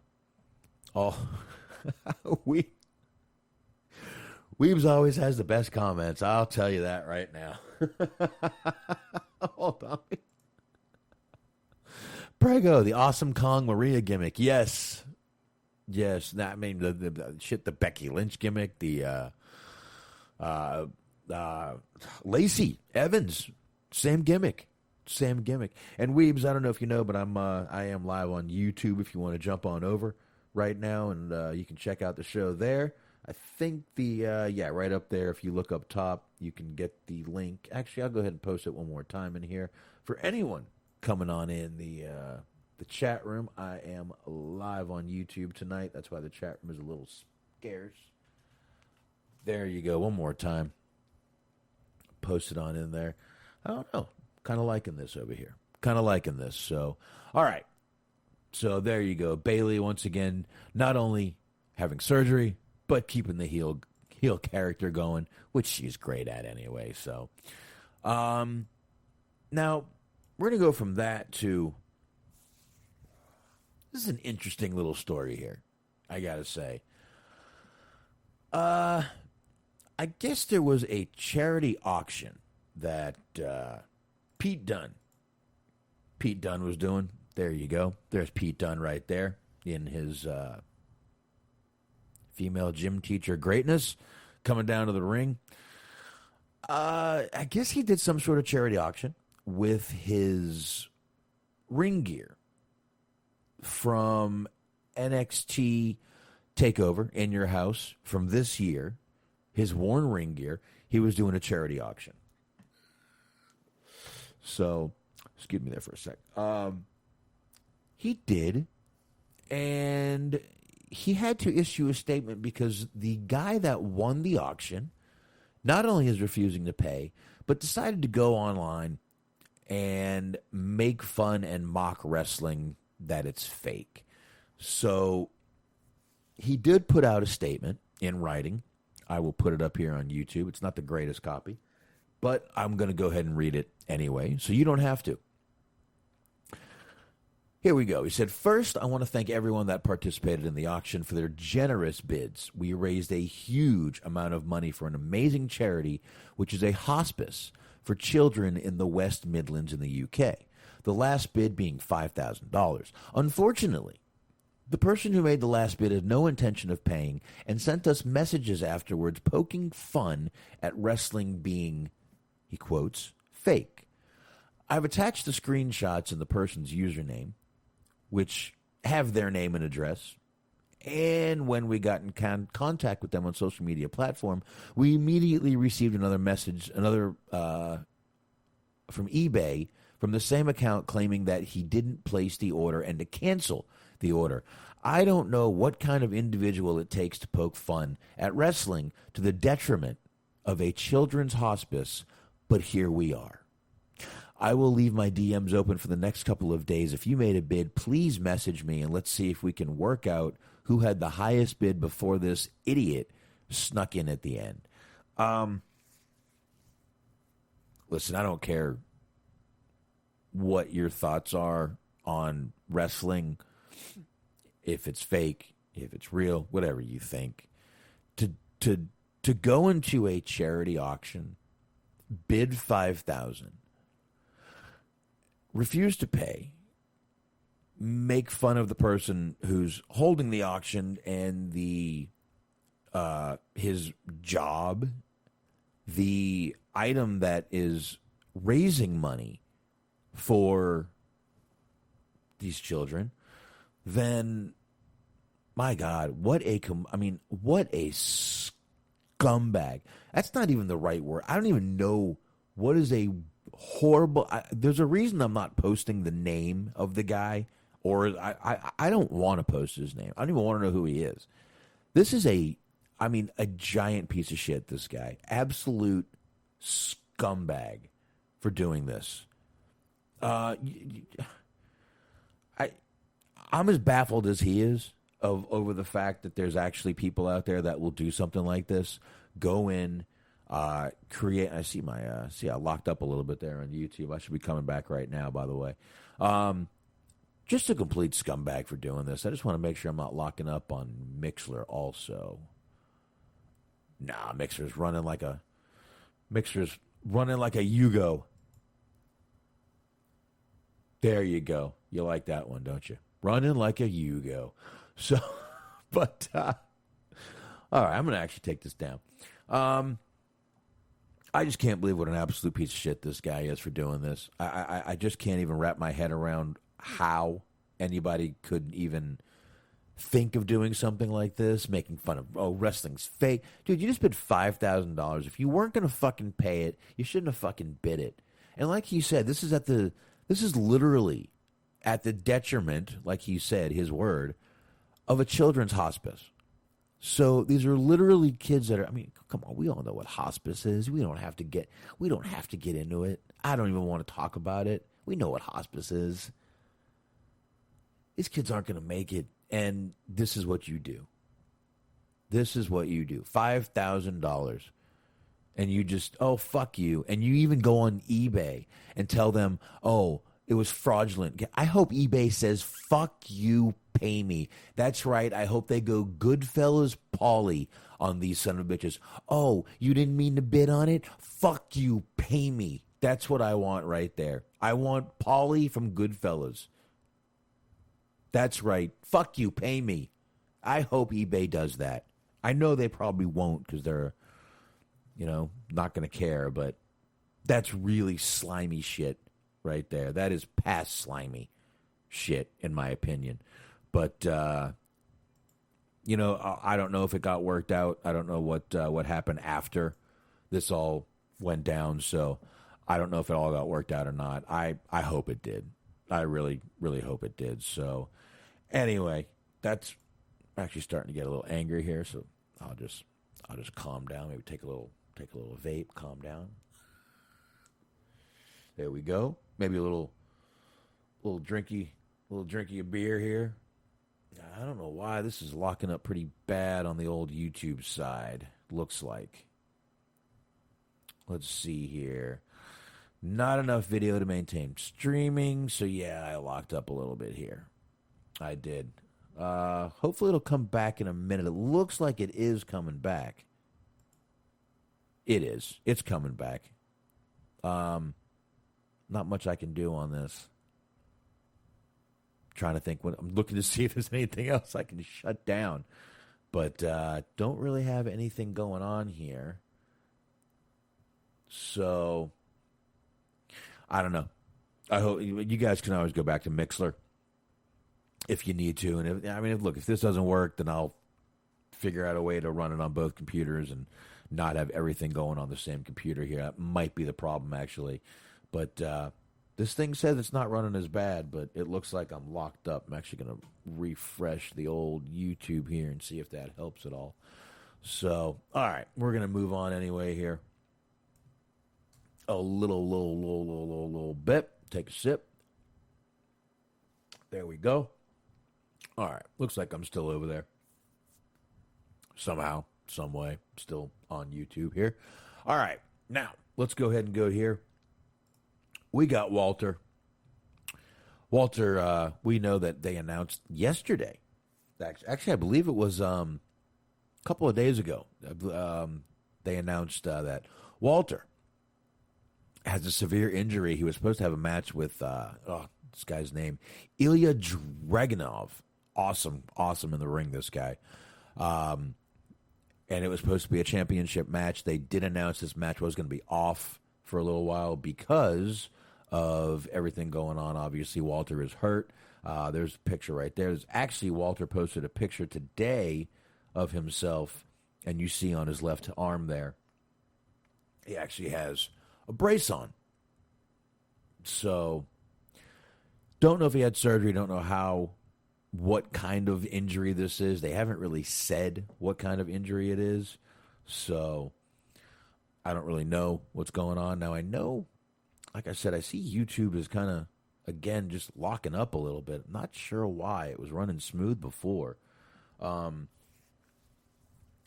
Weebs always has the best comments. I'll tell you that right now. Hold on. Prego, the awesome Kong Maria gimmick. Yes. I mean the Becky Lynch gimmick, the Lacey Evans, same gimmick. And Weebs, I don't know if you know, but I am live on YouTube if you want to jump on over right now, and you can check out the show there. I think right up there, if you look up top, you can get the link. Actually, I'll go ahead and post it one more time in here. For anyone coming on in the chat room, I am live on YouTube tonight. That's why the chat room is a little scarce. There you go. One more time. Post it on in there. I don't know. Kind of liking this over here. So, all right. So there you go. Bayley, once again, not only having surgery, but keeping the heel character going, which she's great at anyway. So, now we're going to go from that to, this is an interesting little story here, I got to say. I guess there was a charity auction that Pete Dunne was doing. There you go. There's Pete Dunne right there in his female gym teacher greatness coming down to the ring. I guess he did some sort of charity auction with his ring gear from NXT TakeOver in Your House from this year. His worn ring gear. He was doing a charity auction. So, excuse me there for a sec. He did, and he had to issue a statement because the guy that won the auction not only is refusing to pay, but decided to go online and make fun and mock wrestling that it's fake. So, he did put out a statement in writing. I will put it up here on YouTube. It's not the greatest copy, but I'm going to go ahead and read it anyway, so you don't have to. Here we go. He said, first, I want to thank everyone that participated in the auction for their generous bids. We raised a huge amount of money for an amazing charity, which is a hospice for children in the West Midlands in the UK. The last bid being $5,000. Unfortunately, The person who made the last bid had no intention of paying and sent us messages afterwards poking fun at wrestling being, he quotes, fake. I've attached the screenshots and the person's username, which have their name and address. And when we got in contact with them on social media platform, we immediately received another message, from eBay from the same account claiming that he didn't place the order and to cancel the order. I don't know what kind of individual it takes to poke fun at wrestling to the detriment of a children's hospice, but here we are. I will leave my DMs open for the next couple of days. If you made a bid, please message me and let's see if we can work out who had the highest bid before this idiot snuck in at the end. Listen, I don't care what your thoughts are on wrestling, if it's fake, if it's real, whatever you think. To go into a charity auction, bid $5,000, refuse to pay, make fun of the person who's holding the auction and his job, the item that is raising money for these children, then my God, what a scumbag. That's not even the right word. I don't even know what is a horrible. There's a reason I'm not posting the name of the guy, or I don't want to post his name. I don't even want to know who he is. This is a giant piece of shit, this guy. Absolute scumbag for doing this. I'm as baffled as he is over the fact that there's actually people out there that will do something like this. Go in, create. I see I locked up a little bit there on YouTube. I should be coming back right now, by the way. Just a complete scumbag for doing this. I just want to make sure I'm not locking up on Mixlr also. Nah, Mixer's running like a Yugo. There you go. You like that one, don't you? Running like a Yugo. So, but, all right, I'm going to actually take this down. I just can't believe what an absolute piece of shit this guy is for doing this. I just can't even wrap my head around how anybody could even think of doing something like this, making fun of, wrestling's fake. Dude, you just bid $5,000. If you weren't going to fucking pay it, you shouldn't have fucking bid it. And like he said, this is literally at the detriment, like he said, his word, of a children's hospice. So these are literally kids that are, come on, we all know what hospice is. We don't have to get into it. I don't even want to talk about it. We know what hospice is. These kids aren't going to make it, and this is what you do. This is what you do. $5,000. And you just, fuck you. And you even go on eBay and tell them, it was fraudulent. I hope eBay says, fuck you, pay me. That's right. I hope they go Goodfellas Paulie on these son of bitches. Oh, you didn't mean to bid on it? Fuck you, pay me. That's what I want right there. I want Paulie from Goodfellas. That's right. Fuck you, pay me. I hope eBay does that. I know they probably won't because they're, not going to care, but that's really slimy shit right there. That is past slimy shit, in my opinion. But, I don't know if it got worked out. I don't know what happened after this all went down, so I don't know if it all got worked out or not. I hope it did. I really, really hope it did. So, anyway, that's actually starting to get a little angry here, so I'll just calm down. Maybe take a little vape, calm down. There we go. Maybe a little drinky of beer here. I don't know why this is locking up pretty bad on the old YouTube side. Looks like. Let's see here. Not enough video to maintain streaming, so yeah, I locked up a little bit here. I did. Hopefully it'll come back in a minute. It looks like it is coming back. It is. It's coming back. Not much I can do on this. trying to think. I'm looking to see if there's anything else I can shut down. But don't really have anything going on here. So, I don't know. I hope you guys can always go back to Mixler if you need to. And if this doesn't work, then I'll figure out a way to run it on both computers and not have everything going on the same computer here. That might be the problem, actually. But this thing says it's not running as bad, but it looks like I'm locked up. I'm actually going to refresh the old YouTube here and see if that helps at all. So, all right, we're going to move on anyway here. A little bit. Take a sip. There we go. All right, looks like I'm still over there. Somehow, some way, still on YouTube here. All right, now, let's go ahead and go here. We got Walter. Walter, we know that they announced yesterday. Actually, I believe it was a couple of days ago. They announced that Walter has a severe injury. He was supposed to have a match with, this guy's name, Ilya Dragunov. Awesome in the ring, this guy. And it was supposed to be a championship match. They did announce this match was going to be off for a little while because of everything going on. Obviously, Walter is hurt. There's a picture right there. There's actually, Walter posted a picture today of himself, and you see on his left arm there, he actually has a brace on. So, don't know if he had surgery. Don't know what kind of injury this is. They haven't really said what kind of injury it is. So, I don't really know what's going on. Now, I know, like I said, I see YouTube is kind of, again, just locking up a little bit. I'm not sure why. It was running smooth before. I'm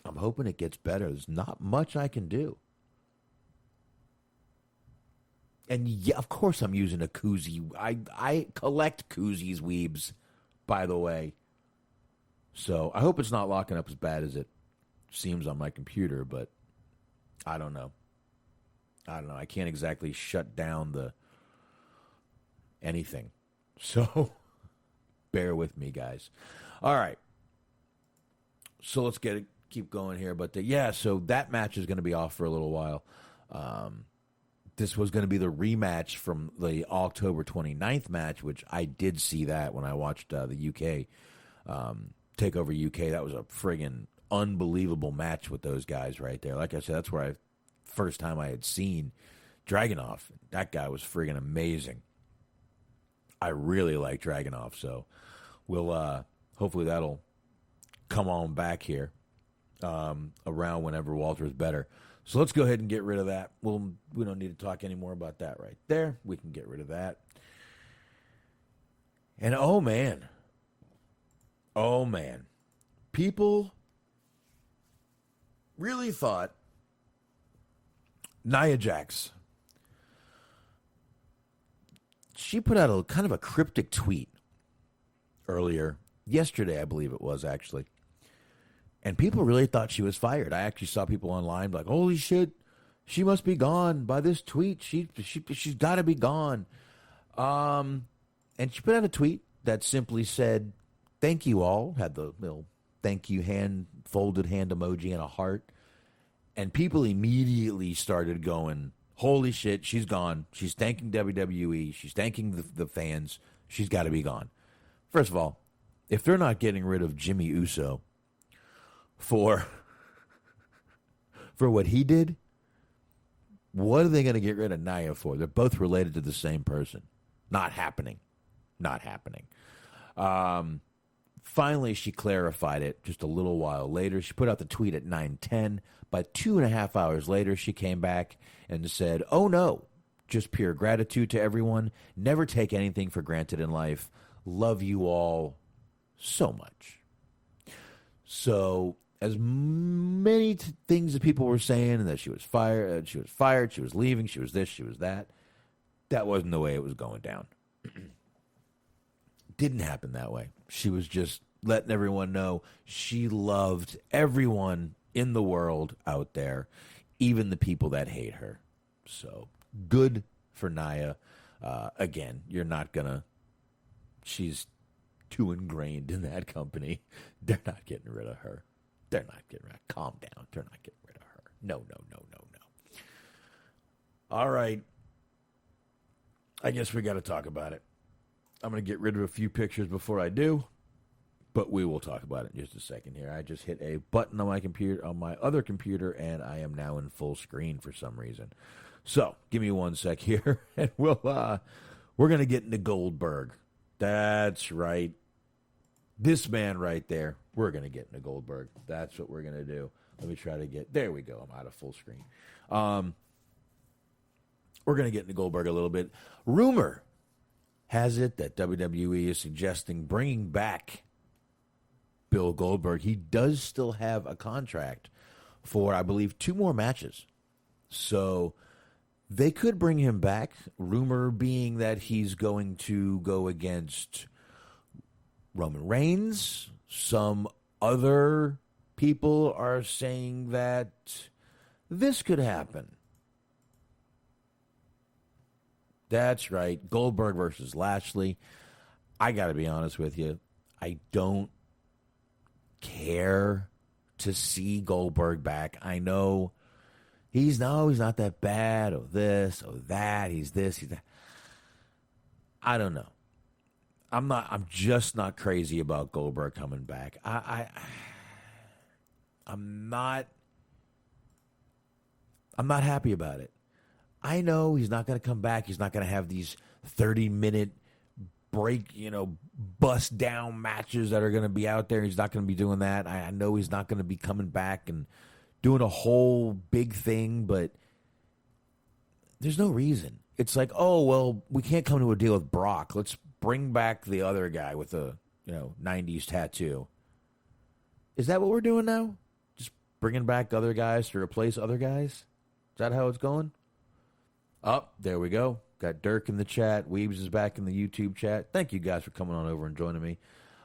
hoping it gets better. There's not much I can do. And yeah, of course I'm using a koozie. I collect koozies, weebs, by the way. So I hope it's not locking up as bad as it seems on my computer, but I don't know. I can't exactly shut down anything. So bear with me, guys. All right. So let's keep going here. But so that match is going to be off for a little while. This was going to be the rematch from the October 29th match, which I did see that when I watched the UK TakeOver UK. That was a friggin' unbelievable match with those guys right there. Like I said, that's where first time I had seen Dragunov. That guy was friggin' amazing. I really like Dragunov, so we'll hopefully that'll come on back here around whenever Walter's better. So let's go ahead and get rid of that. We don't need to talk anymore about that right there. We can get rid of that. And oh man, people really thought Nia Jax, she put out a kind of a cryptic tweet earlier, yesterday I believe it was actually. And people really thought she was fired. I actually saw people online like, holy shit, she must be gone by this tweet. She's got to be gone. And she put out a tweet that simply said, thank you all, had the little thank you folded hand emoji and a heart. And people immediately started going, holy shit, she's gone. She's thanking WWE. She's thanking the fans. She's got to be gone. First of all, if they're not getting rid of Jimmy Uso for what he did, what are they going to get rid of Nia for? They're both related to the same person. Not happening. Finally, she clarified it just a little while later. She put out the tweet at 9:10. But 2.5 hours later, she came back and said, oh no, just pure gratitude to everyone. Never take anything for granted in life. Love you all so much. So as many things that people were saying, that she was fired, she was leaving, she was this, she was that, that wasn't the way it was going down. Didn't happen that way. She was just letting everyone know she loved everyone in the world out there, even the people that hate her. So good for Nia. Again, you're not gonna. She's too ingrained in that company. They're not getting rid of her. They're not getting rid of her. Calm down. They're not getting rid of her. No. All right. I guess we got to talk about it. I'm going to get rid of a few pictures before I do, but we will talk about it in just a second here. I just hit a button on my computer, on my other computer, and I am now in full screen for some reason. So give me 1 sec here, and we're going to get into Goldberg. That's right. This man right there. We're going to get into Goldberg. That's what we're going to do. Let me try to get, there we go. I'm out of full screen. We're going to get into Goldberg a little bit. Rumor has it that WWE is suggesting bringing back Bill Goldberg. He does still have a contract for, I believe, 2 more matches. So they could bring him back. Rumor being that he's going to go against Roman Reigns. Some other people are saying that this could happen. That's right. Goldberg versus Lashley. I got to be honest with you. I don't care to see Goldberg back. I know he's not that bad, or this, or that. He's this, he's that. I don't know. I'm just not crazy about Goldberg coming back. I'm not happy about it. I know he's not going to come back. He's not going to have these 30-minute break, bust down matches that are going to be out there. He's not going to be doing that. I know he's not going to be coming back and doing a whole big thing, but there's no reason. It's like, oh, well, we can't come to a deal with Brock. Let's bring back the other guy with the, 90s tattoo. Is that what we're doing now? Just bringing back other guys to replace other guys? Is that how it's going? Oh, there we go. Got Dirk in the chat. Weebs is back in the YouTube chat. Thank you guys for coming on over and joining me.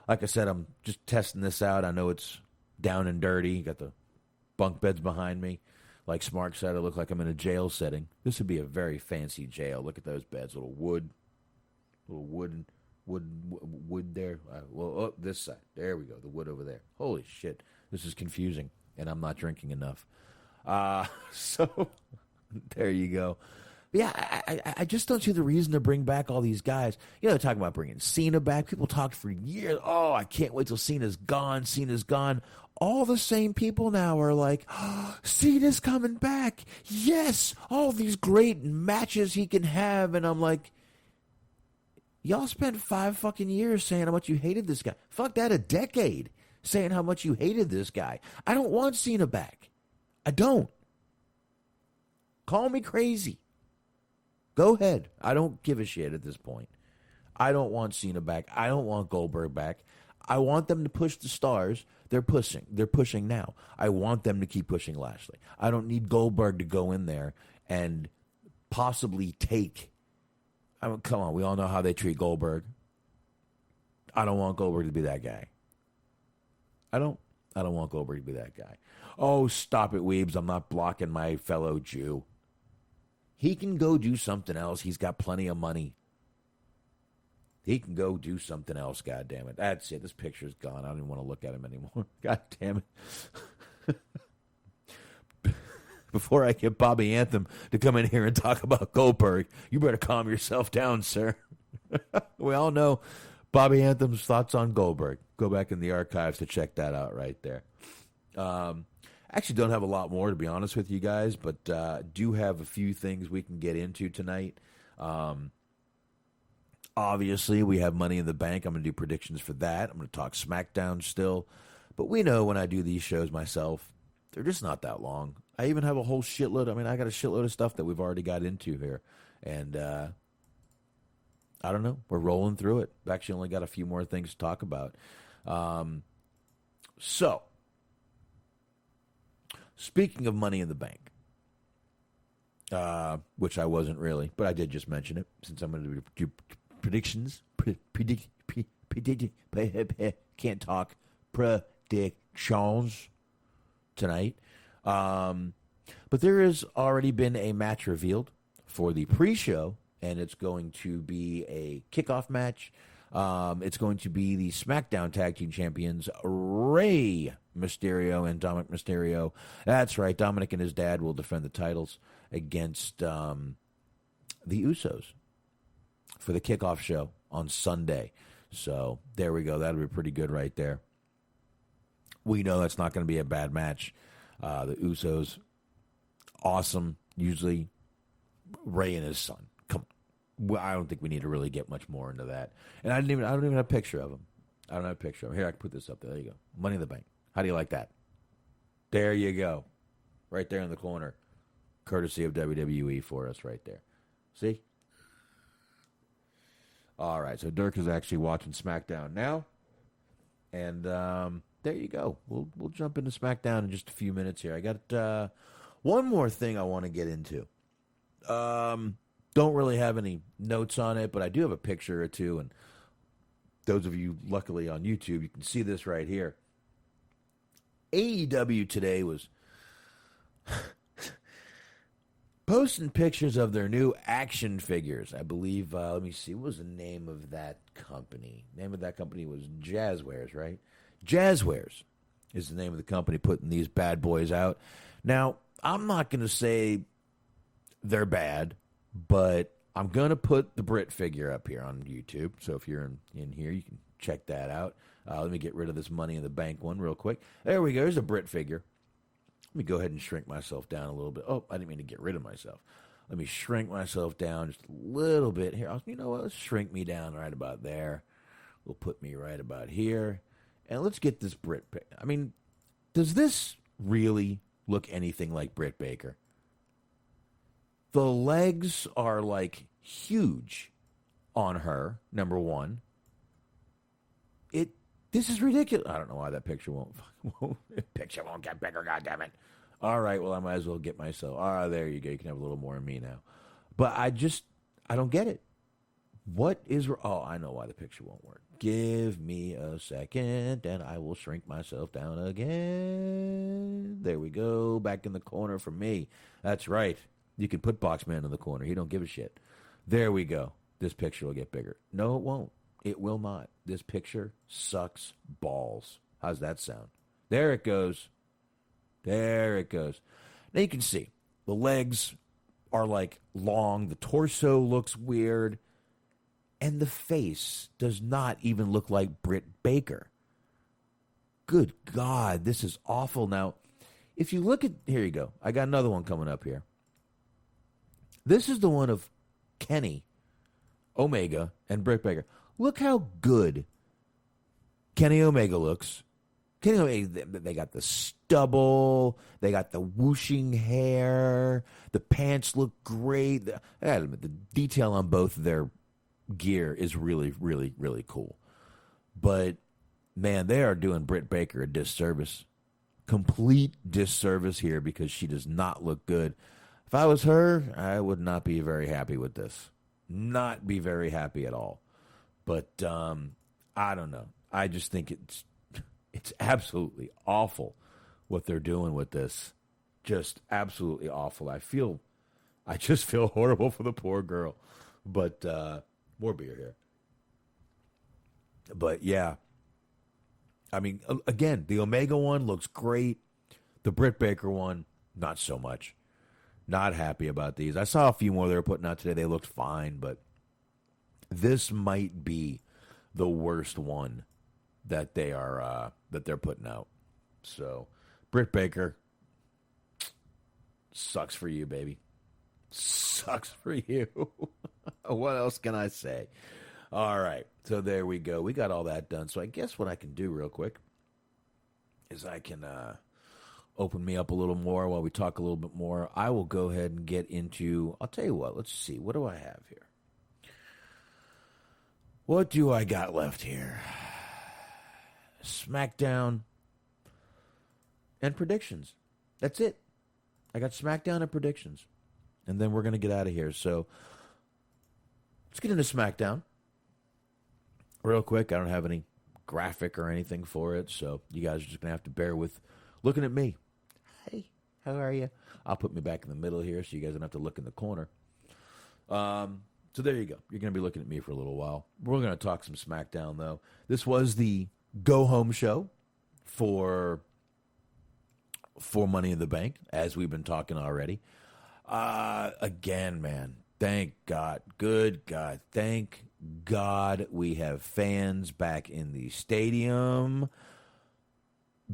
Like I said, I'm just testing this out. I know it's down and dirty. Got the bunk beds behind me. Like Smart said, I look like I'm in a jail setting. This would be a very fancy jail. Look at those beds. Little wood there. This side. There we go. The wood over there. Holy shit. This is confusing, and I'm not drinking enough. So there you go. Yeah, I just don't see the reason to bring back all these guys. They're talking about bringing Cena back. People talked for years. Oh, I can't wait till Cena's gone. Cena's gone. All the same people now are like, oh, Cena's coming back. Yes, all these great matches he can have. And I'm like, y'all spent 5 fucking years saying how much you hated this guy. Fuck that, a decade saying how much you hated this guy. I don't want Cena back. I don't. Call me crazy. Go ahead. I don't give a shit at this point. I don't want Cena back. I don't want Goldberg back. I want them to push the stars. They're pushing. They're pushing now. I want them to keep pushing Lashley. I don't need Goldberg to go in there and possibly take. Come on. We all know how they treat Goldberg. I don't want Goldberg to be that guy. I don't want Goldberg to be that guy. Oh, stop it, Weebs. I'm not blocking my fellow Jew. He can go do something else. He's got plenty of money. He can go do something else, God damn it. That's it. This picture's gone. I don't even want to look at him anymore. God damn it. Before I get Bobby Anthem to come in here and talk about Goldberg, you better calm yourself down, sir. We all know Bobby Anthem's thoughts on Goldberg. Go back in the archives to check that out right there. Actually don't have a lot more, to be honest with you guys, but do have a few things we can get into tonight. Obviously, we have Money in the Bank. I'm going to do predictions for that. I'm going to talk SmackDown still. But we know when I do these shows myself, they're just not that long. I even have a whole shitload. I got a shitload of stuff that we've already got into here. And I don't know. We're rolling through it. We've actually only got a few more things to talk about. So, speaking of Money in the Bank, which I wasn't really, but I did just mention it since I'm going to do predictions. Can't talk. Predictions tonight. But there has already been a match revealed for the pre-show, and it's going to be a kickoff match It's going to be the SmackDown Tag Team Champions, Rey Mysterio and Dominic Mysterio. That's right. Dominic and his dad will defend the titles against the Usos for the kickoff show on Sunday. So there we go. That'll be pretty good right there. We know that's not going to be a bad match. The Usos, awesome. Usually, Rey and his son. Come on. Well, I don't think we need to really get much more into that. And I don't even have a picture of him. I don't have a picture of him. Here, I can put this up there. There you go. Money in the Bank. How do you like that? There you go. Right there in the corner. Courtesy of WWE for us right there. See? All right, so Dirk is actually watching SmackDown now. And there you go. We'll jump into SmackDown in just a few minutes here. I got one more thing I want to get into. Don't really have any notes on it, but I do have a picture or two. And those of you luckily on YouTube, you can see this right here. AEW today was posting pictures of their new action figures. I believe, let me see, what was the name of that company? The name of that company was Jazzwares, right? Jazzwares is the name of the company putting these bad boys out. Now, I'm not going to say they're bad, but I'm going to put the Brit figure up here on YouTube. So if you're in here, you can check that out. Let me get rid of this Money in the Bank one real quick. There we go. There's a Brit figure. Let me go ahead and shrink myself down a little bit. Oh, I didn't mean to get rid of myself. Let me shrink myself down just a little bit here. You know what? Let's shrink me down right about there. We'll put me right about here. And let's get this Brit. I mean, does this really look anything like Britt Baker? The legs are like huge on her, number one. This is ridiculous. I don't know why that picture won't get bigger, goddammit. All right, well, I might as well get myself. There you go. You can have a little more of me now. But I don't get it. What is... I know why the picture won't work. Give me a second, and I will shrink myself down again. There we go. Back in the corner for me. That's right. You can put Boxman in the corner. He don't give a shit. There we go. This picture will get bigger. No, it won't. It will not. This picture sucks balls. How's that sound? There it goes. There it goes. Now you can see the legs are like long. The torso looks weird. And the face does not even look like Britt Baker. Good God, this is awful. Now, if you look at... Here you go. I got another one coming up here. This is the one of Kenny Omega and Britt Baker. Look how good Kenny Omega looks. Kenny Omega, they got the stubble. They got the whooshing hair. The pants look great. I gotta admit, the detail on both of their gear is really, really, really cool. But, man, they are doing Britt Baker a disservice. Complete disservice here because she does not look good. If I was her, I would not be very happy with this. Not be very happy at all. But I don't know. I just think it's absolutely awful what they're doing with this. Just absolutely awful. I just feel horrible for the poor girl. But more beer here. But yeah. I mean, again, the Omega one looks great. The Britt Baker one, not so much. Not happy about these. I saw a few more they were putting out today. They looked fine, but this might be the worst one that they're putting out. So, Britt Baker, sucks for you, baby. Sucks for you. What else can I say? All right, so there we go. We got all that done. So I guess what I can do real quick is I can open me up a little more while we talk a little bit more. I will go ahead and get into... I'll tell you what. Let's see. What do I have here? What do I got left here? SmackDown and predictions. That's it. I got SmackDown and predictions. And then we're going to get out of here. So let's get into SmackDown real quick. I don't have any graphic or anything for it, so you guys are just going to have to bear with looking at me. Hey, how are you? I'll put me back in the middle here so you guys don't have to look in the corner. So there you go. You're going to be looking at me for a little while. We're going to talk some SmackDown, though. This was the go-home show for Money in the Bank, as we've been talking already. Again, man, thank God. Good God. Thank God we have fans back in the stadium,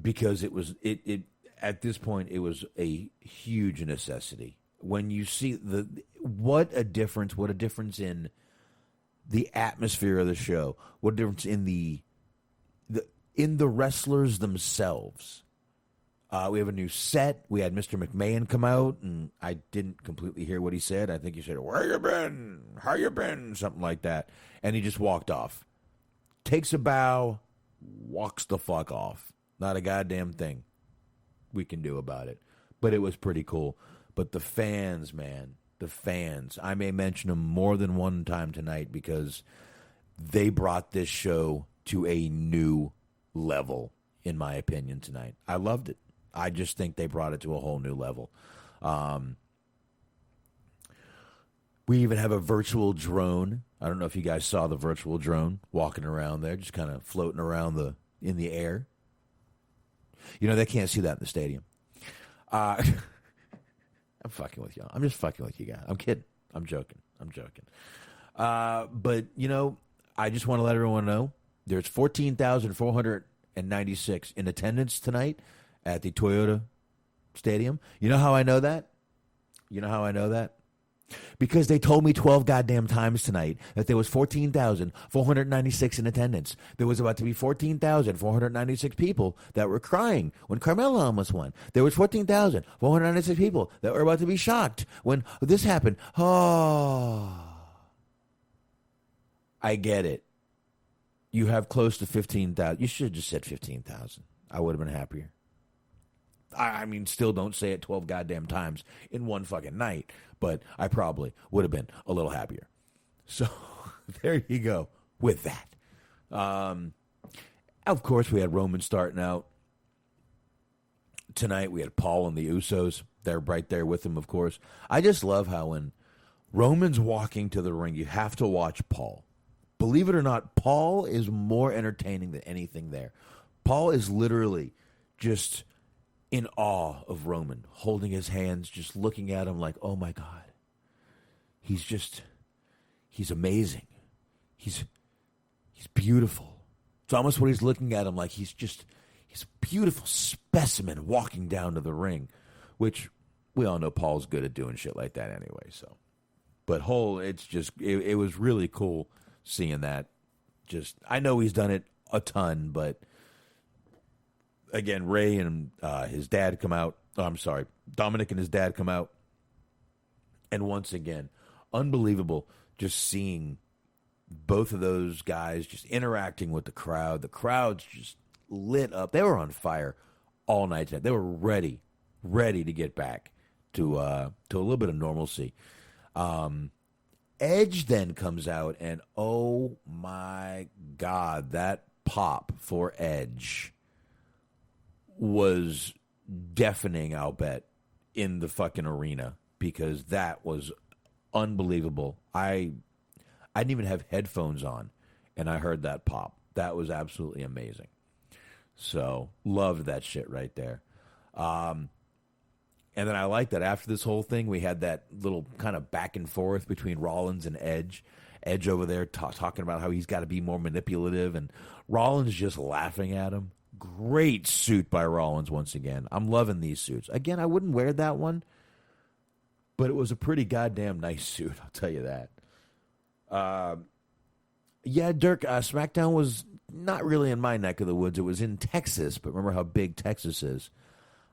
because it at this point, it was a huge necessity. When you see what a difference in the atmosphere of the show, what a difference in the wrestlers themselves. We have a new set. We had Mr. McMahon come out, and I didn't completely hear what he said. I think he said, "Where you been? How you been?" Something like that. And he just walked off. Takes a bow, walks the fuck off. Not a goddamn thing we can do about it. But it was pretty cool. But the fans, man, the fans. I may mention them more than one time tonight because they brought this show to a new level, in my opinion, tonight. I loved it. I just think they brought it to a whole new level. We even have a virtual drone. I don't know if you guys saw the virtual drone walking around there, just kind of floating around in the air. You know, they can't see that in the stadium. I'm fucking with y'all. I'm just fucking with you guys. I'm kidding. I'm joking. But, you know, I just want to let everyone know there's 14,496 in attendance tonight at the Toyota Stadium. You know how I know that? Because they told me 12 goddamn times tonight that there was 14,496 in attendance. There was about to be 14,496 people that were crying when Carmella almost won. There was 14,496 people that were about to be shocked when this happened. Oh, I get it. You have close to 15,000. You should have just said 15,000. I would have been happier. I mean, still don't say it 12 goddamn times in one fucking night, but I probably would have been a little happier. So there you go with that. Of course, we had Roman starting out tonight. We had Paul and the Usos. They're right there with him, of course. I just love how when Roman's walking to the ring, you have to watch Paul. Believe it or not, Paul is more entertaining than anything there. Paul is literally just in awe of Roman, holding his hands, just looking at him like, oh my God. He's amazing. He's beautiful. It's almost what he's looking at him like he's a beautiful specimen walking down to the ring, which we all know Paul's good at doing shit like that anyway. So, but it was really cool seeing that. I know he's done it a ton, but again, Ray and his dad come out. Oh, I'm sorry, Dominic and his dad come out. And once again, unbelievable just seeing both of those guys just interacting with the crowd. The crowd's just lit up. They were on fire all night tonight. They were ready to get back to a little bit of normalcy. Edge then comes out, and oh my God, that pop for Edge was deafening, I'll bet, in the fucking arena, because that was unbelievable. I didn't even have headphones on, and I heard that pop. That was absolutely amazing. So, loved that shit right there. And then I like that after this whole thing, we had that little kind of back and forth between Rollins and Edge. Edge over there talking about how he's got to be more manipulative, and Rollins just laughing at him. Great suit by Rollins once again. I'm loving these suits. Again, I wouldn't wear that one, but it was a pretty goddamn nice suit, I'll tell you that. Yeah, Dirk, SmackDown was not really in my neck of the woods. It was in Texas, but remember how big Texas is.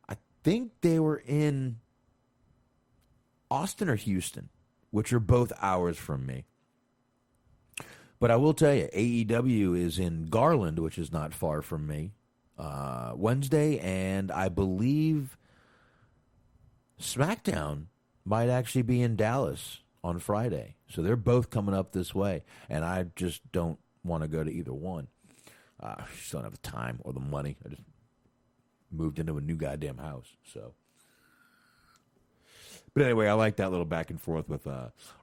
I think they were in Austin or Houston, which are both hours from me. But I will tell you, AEW is in Garland, which is not far from me, Wednesday, and I believe SmackDown might actually be in Dallas on Friday. So they're both coming up this way, and I just don't want to go to either one. I just don't have the time or the money. I just moved into a new goddamn house. So,
But anyway, I like that little back and forth with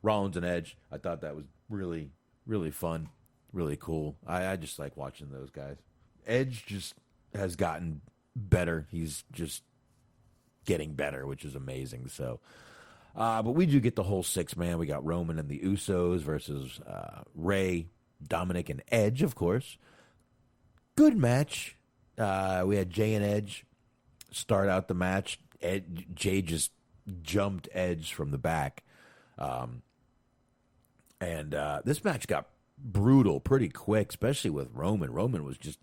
Rollins and Edge. I thought that was really, really fun, really cool. I just like watching those guys. Edge just has gotten better. He's just getting better, which is amazing. So, but we do get the whole 6-man. We got Roman and the Usos versus Ray, Dominic, and Edge, of course. Good match. We had Jay and Edge start out the match. Jay just jumped Edge from the back. And this match got brutal pretty quick, especially with Roman. Roman was just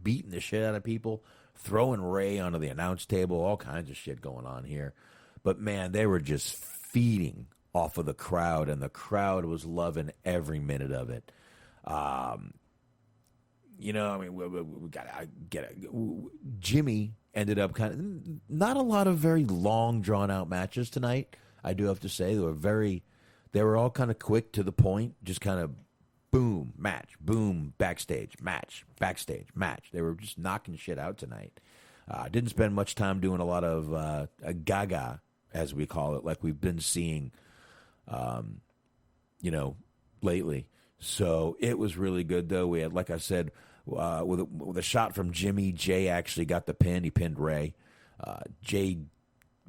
beating the shit out of people, throwing Ray onto the announce table, all kinds of shit going on here. But, man, they were just feeding off of the crowd, and the crowd was loving every minute of it. You know, I mean, we got to get it. Jimmy ended up kind of not a lot of very long, drawn-out matches tonight, I do have to say. They were all kind of quick to the point, just kind of boom, match, boom, backstage, match, backstage, match. They were just knocking shit out tonight. Didn't spend much time doing a lot of gaga, as we call it, like we've been seeing, you know, lately. So it was really good, though. We had, like I said, with a shot from Jimmy, Jay actually got the pin. He pinned Ray. Jay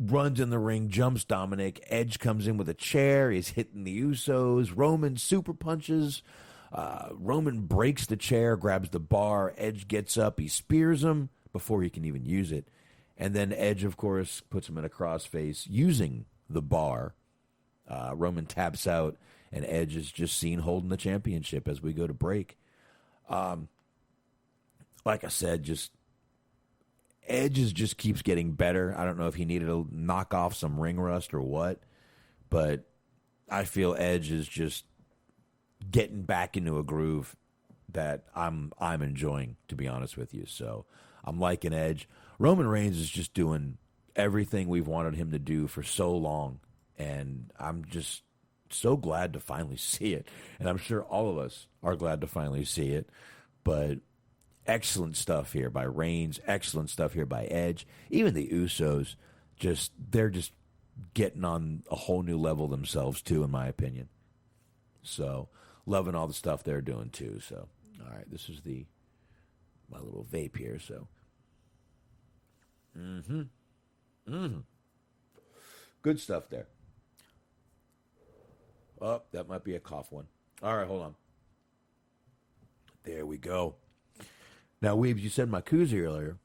runs in the ring, jumps Dominic. Edge comes in with a chair. He's hitting the Usos. Roman super punches. Roman breaks the chair, grabs the bar. Edge gets up. He spears him before he can even use it. And then Edge, of course, puts him in a crossface using the bar. Roman taps out, and Edge is just seen holding the championship as we go to break. Like I said, just Edge just keeps getting better. I don't know if he needed to knock off some ring rust or what, but I feel Edge is just getting back into a groove that I'm enjoying, to be honest with you. So I'm liking Edge. Roman Reigns is just doing everything we've wanted him to do for so long, and I'm just so glad to finally see it. And I'm sure all of us are glad to finally see it. But excellent stuff here by Reigns, excellent stuff here by Edge. Even the Usos, they're just getting on a whole new level themselves too, in my opinion. So loving all the stuff they're doing too. So all right, this is my little vape here. So good stuff there. Oh, that might be a cough one. All right, hold on. There we go. Now, Weebs, you said my koozie earlier.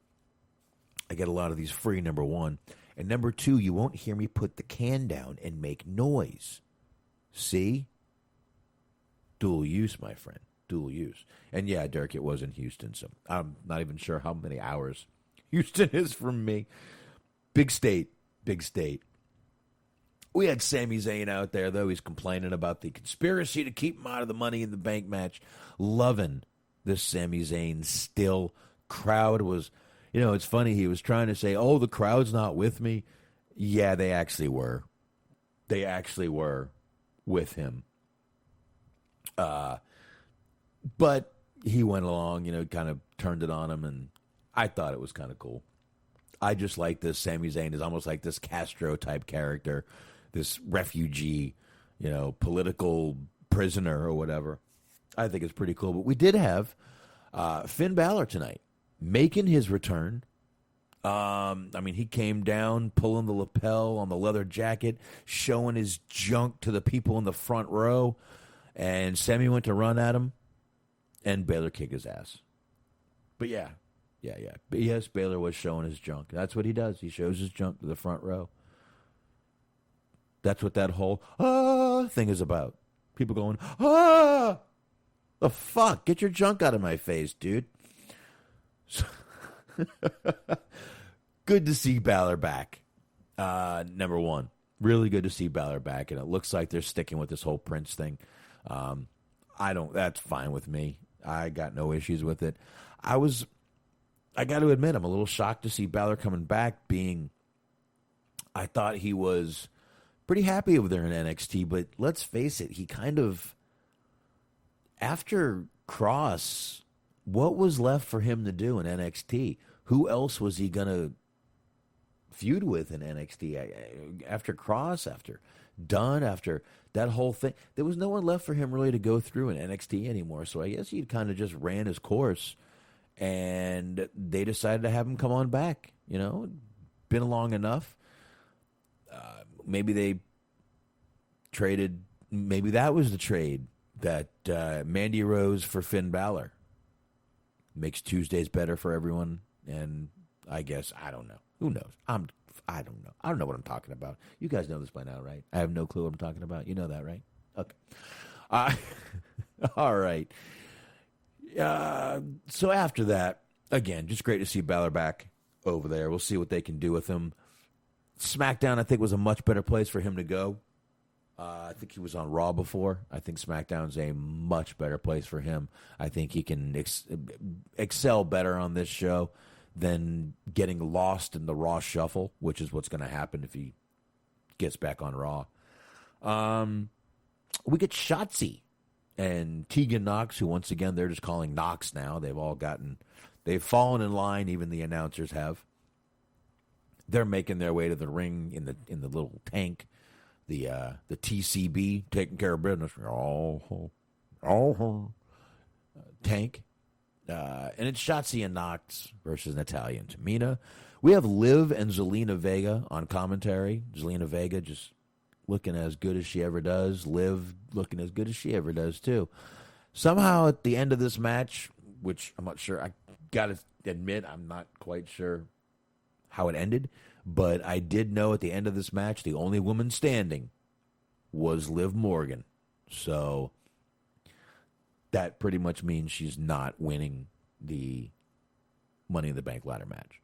I get a lot of these free, number one. And number two, you won't hear me put the can down and make noise. See? Dual use, my friend. Dual use. And yeah, Dirk, it was in Houston, so I'm not even sure how many hours Houston is from me. Big state. Big state. We had Sami Zayn out there, though. He's complaining about the conspiracy to keep him out of the Money in the Bank match. Loving this Sami Zayn still. Crowd was, you know, it's funny. He was trying to say, oh, the crowd's not with me. Yeah, they actually were. They actually were with him. But he went along, you know, kind of turned it on him, and I thought it was kind of cool. I just like this. Sami Zayn is almost like this Castro-type character, this refugee, you know, political prisoner or whatever. I think it's pretty cool. But we did have Finn Balor tonight making his return. I mean, he came down, pulling the lapel on the leather jacket, showing his junk to the people in the front row. And Sammy went to run at him, and Balor kicked his ass. But yeah. But yes, Balor was showing his junk. That's what he does. He shows his junk to the front row. That's what that whole thing is about. People going, the fuck? Get your junk out of my face, dude. Good to see Balor back. Number one. Really good to see Balor back, and it looks like they're sticking with this whole Prince thing. That's fine with me. I got no issues with it. I got to admit, I'm a little shocked to see Balor coming back, I thought he was pretty happy over there in NXT, but let's face it, he kind of, after Cross, what was left for him to do in NXT? Who else was he going to feud with in NXT. After Cross, after Dunn, after that whole thing, there was no one left for him really to go through in NXT anymore. So I guess he kind of just ran his course, and they decided to have him come on back. You know, been long enough. Maybe they traded. Maybe that was the trade that Mandy Rose for Finn Balor. Makes Tuesdays better for everyone, and I guess I don't know. Who knows? I don't know. I don't know what I'm talking about. You guys know this by now, right? I have no clue what I'm talking about. You know that, right? Okay. All right. So after that, again, just great to see Balor back over there. We'll see what they can do with him. SmackDown, I think, was a much better place for him to go. I think he was on Raw before. I think SmackDown's a much better place for him. I think he can excel better on this show than getting lost in the Raw shuffle, which is what's going to happen if he gets back on Raw. We get Shotzi and Tegan Nox, who once again they're just calling Nox now. They've fallen in line. Even the announcers have. They're making their way to the ring in the little tank. The TCB, taking care of business. Tank. And it's Shotzi and Nox versus Natalya and Tamina. We have Liv and Zelina Vega on commentary. Zelina Vega just looking as good as she ever does. Liv looking as good as she ever does, too. Somehow at the end of this match, which I'm not sure, I got to admit, I'm not quite sure how it ended. But I did know at the end of this match, the only woman standing was Liv Morgan. So that pretty much means she's not winning the Money in the Bank ladder match.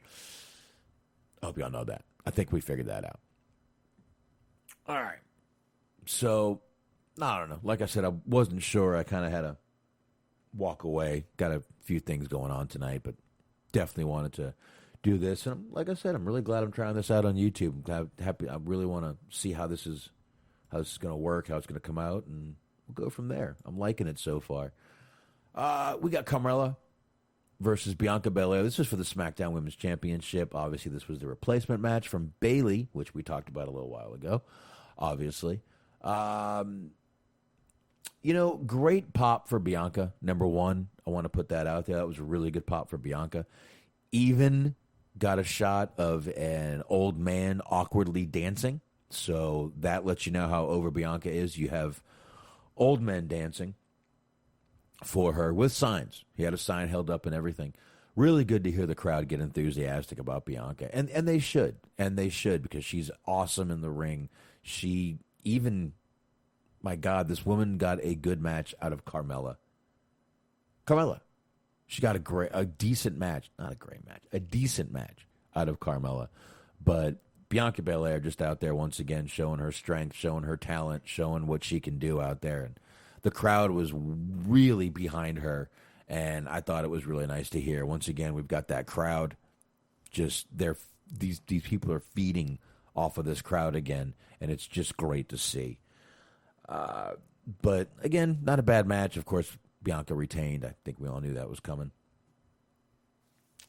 I hope y'all know that. I think we figured that out. All right. So, I don't know. Like I said, I wasn't sure. I kind of had to walk away. Got a few things going on tonight, but definitely wanted to do this. And like I said, I'm really glad I'm trying this out on YouTube. I'm happy. I really want to see how this is going to work, how it's going to come out, and we'll go from there. I'm liking it so far. We got Carmella versus Bianca Belair. This is for the SmackDown Women's Championship. Obviously, this was the replacement match from Bayley, which we talked about a little while ago, obviously. Great pop for Bianca, number one. I want to put that out there. That was a really good pop for Bianca. Even got a shot of an old man awkwardly dancing. So that lets you know how over Bianca is. You have old men dancing for her with signs. He had a sign held up and everything. Really good to hear the crowd get enthusiastic about Bianca. And they should. And they should, because she's awesome in the ring. My God, this woman got a good match out of Carmella. She got a decent match. Not a great match. A decent match out of Carmella. But Bianca Belair just out there once again showing her strength, showing her talent, showing what she can do out there. And the crowd was really behind her. And I thought it was really nice to hear. Once again, we've got that crowd. Just these people are feeding off of this crowd again. And it's just great to see. But again, not a bad match. Of course, Bianca retained. I think we all knew that was coming.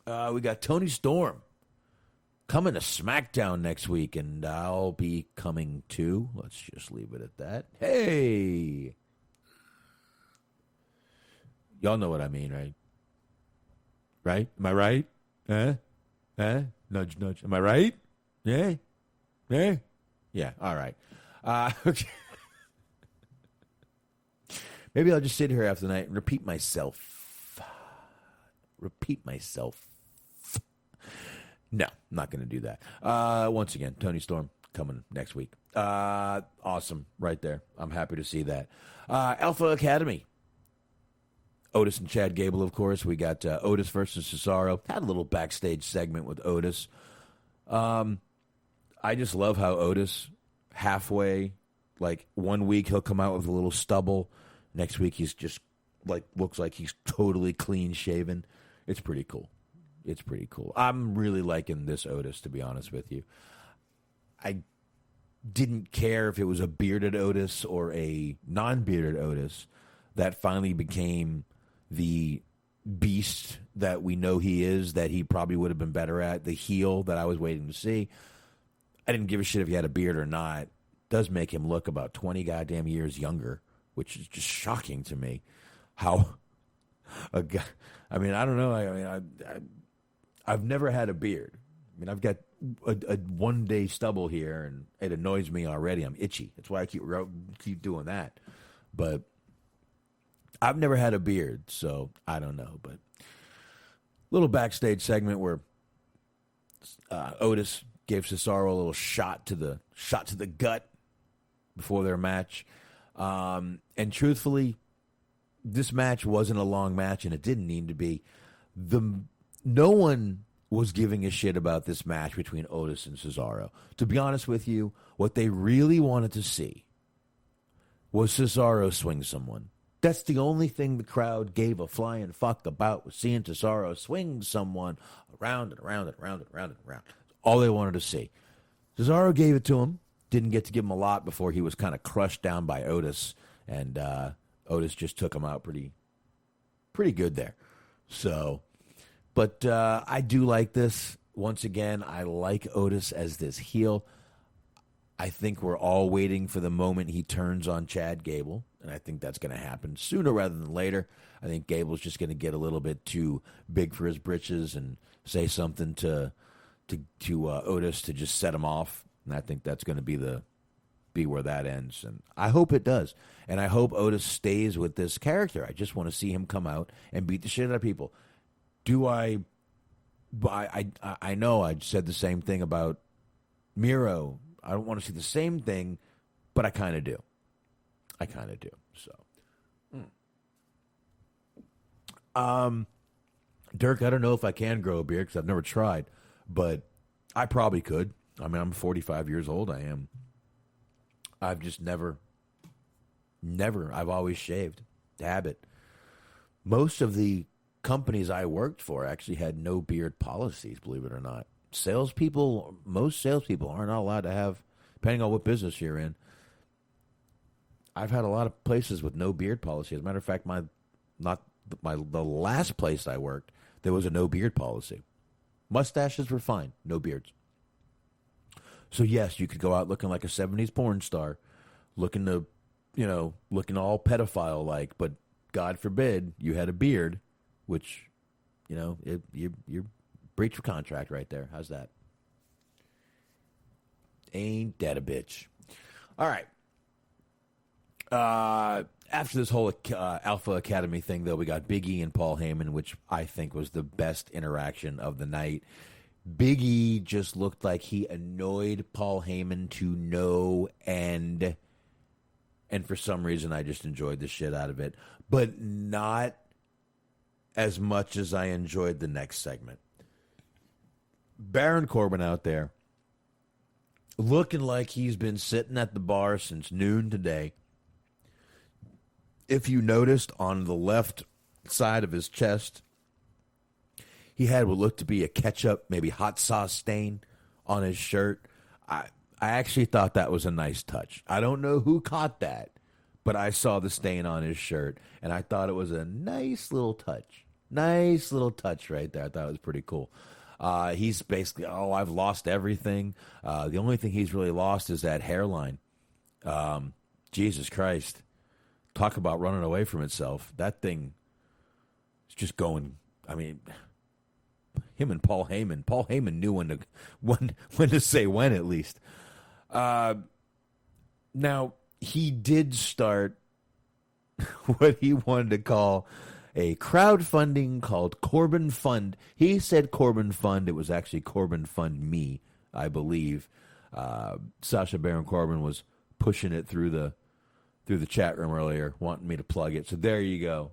We got Toni Storm coming to SmackDown next week, and I'll be coming too. Let's just leave it at that. Hey! Y'all know what I mean, right? Right? Am I right? Huh? Nudge, nudge. Am I right? Yeah? Yeah? Yeah, all right. Okay. Maybe I'll just sit here after the night and repeat myself. No, I'm not going to do that. Once again, Toni Storm coming next week. Awesome, right there. I'm happy to see that. Alpha Academy. Otis and Chad Gable, of course. We got Otis versus Cesaro. Had a little backstage segment with Otis. I just love how Otis, halfway, like 1 week he'll come out with a little stubble. Next week, he's just looks like he's totally clean shaven. It's pretty cool. I'm really liking this Otis, to be honest with you. I didn't care if it was a bearded Otis or a non-bearded Otis. That finally became the beast that we know he is, that he probably would have been better at, the heel that I was waiting to see. I didn't give a shit if he had a beard or not. Does make him look about 20 goddamn years younger, which is just shocking to me. How a guy, I mean, I don't know. I've never had a beard. I mean, I've got a 1 day stubble here, and it annoys me already. I'm itchy. That's why I keep doing that. But I've never had a beard, so I don't know. But little backstage segment where Otis gave Cesaro a little shot to the gut before their match. And truthfully, this match wasn't a long match, and it didn't need to be. No one was giving a shit about this match between Otis and Cesaro. To be honest with you, what they really wanted to see was Cesaro swing someone. That's the only thing the crowd gave a flying fuck about, was seeing Cesaro swing someone around and around and around and around and around. All they wanted to see. Cesaro gave it to him. Didn't get to give him a lot before he was kind of crushed down by Otis, and Otis just took him out pretty good there. So, but I do like this. Once again, I like Otis as this heel. I think we're all waiting for the moment he turns on Chad Gable, and I think that's going to happen sooner rather than later. I think Gable's just going to get a little bit too big for his britches and say something to Otis to just set him off, and I think that's going to be where that ends. And I hope it does, and I hope Otis stays with this character. I just want to see him come out and beat the shit out of people. Do I know I said the same thing about Miro. I don't want to see the same thing, but I kind of do. So, Dirk, I don't know if I can grow a beard because I've never tried, but I probably could. I mean, I'm 45 years old. I am. I've just never. I've always shaved. Habit. Most of the companies I worked for actually had no beard policies, believe it or not. Most salespeople are not allowed to have, depending on what business you're in. I've had a lot of places with no beard policy. As a matter of fact, the last place I worked, there was a no beard policy. Mustaches were fine, no beards. So yes, you could go out looking like a 70s porn star, looking all pedophile like, but God forbid you had a beard, which, you're breach of contract right there. How's that? Ain't that a bitch? All right. After this whole Alpha Academy thing, though, we got Big E and Paul Heyman, which I think was the best interaction of the night. Big E just looked like he annoyed Paul Heyman to no end. And for some reason, I just enjoyed the shit out of it. But not as much as I enjoyed the next segment. Baron Corbin out there looking like he's been sitting at the bar since noon today. If you noticed, on the left side of his chest, he had what looked to be a ketchup, maybe hot sauce stain on his shirt. I actually thought that was a nice touch. I don't know who caught that, but I saw the stain on his shirt, and I thought it was a nice little touch. Nice little touch right there. I thought it was pretty cool. He's basically, I've lost everything. The only thing he's really lost is that hairline. Jesus Christ. Talk about running away from itself. That thing is just going, I mean, him and Paul Heyman. Paul Heyman knew when to say when, at least. Now, he did start what he wanted to call a crowdfunding called Corbin Fund. He said Corbin Fund. It was actually Corbin Fund Me, I believe. Sasha Baron Corbin was pushing it through the chat room earlier, wanting me to plug it. So there you go.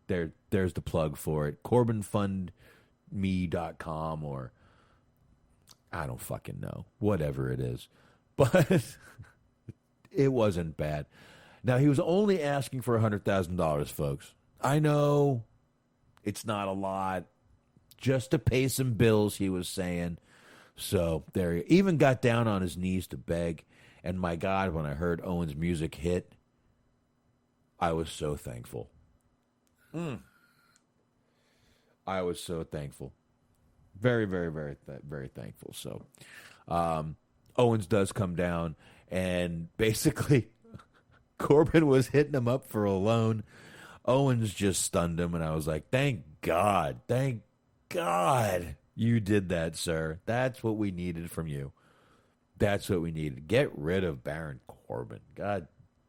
There's the plug for it. CorbinFundMe.com, or I don't fucking know. Whatever it is. But it wasn't bad. Now, he was only asking for $100,000, folks. I know it's not a lot. Just to pay some bills, he was saying. So there he even got down on his knees to beg. And my God, when I heard Owen's music hit, I was so thankful. I was so thankful. Very, very, very, very thankful. So, Owens does come down, and basically, Corbin was hitting him up for a loan. Owens just stunned him, and I was like, thank God you did that, sir. That's what we needed from you. That's what we needed. Get rid of Baron Corbin. God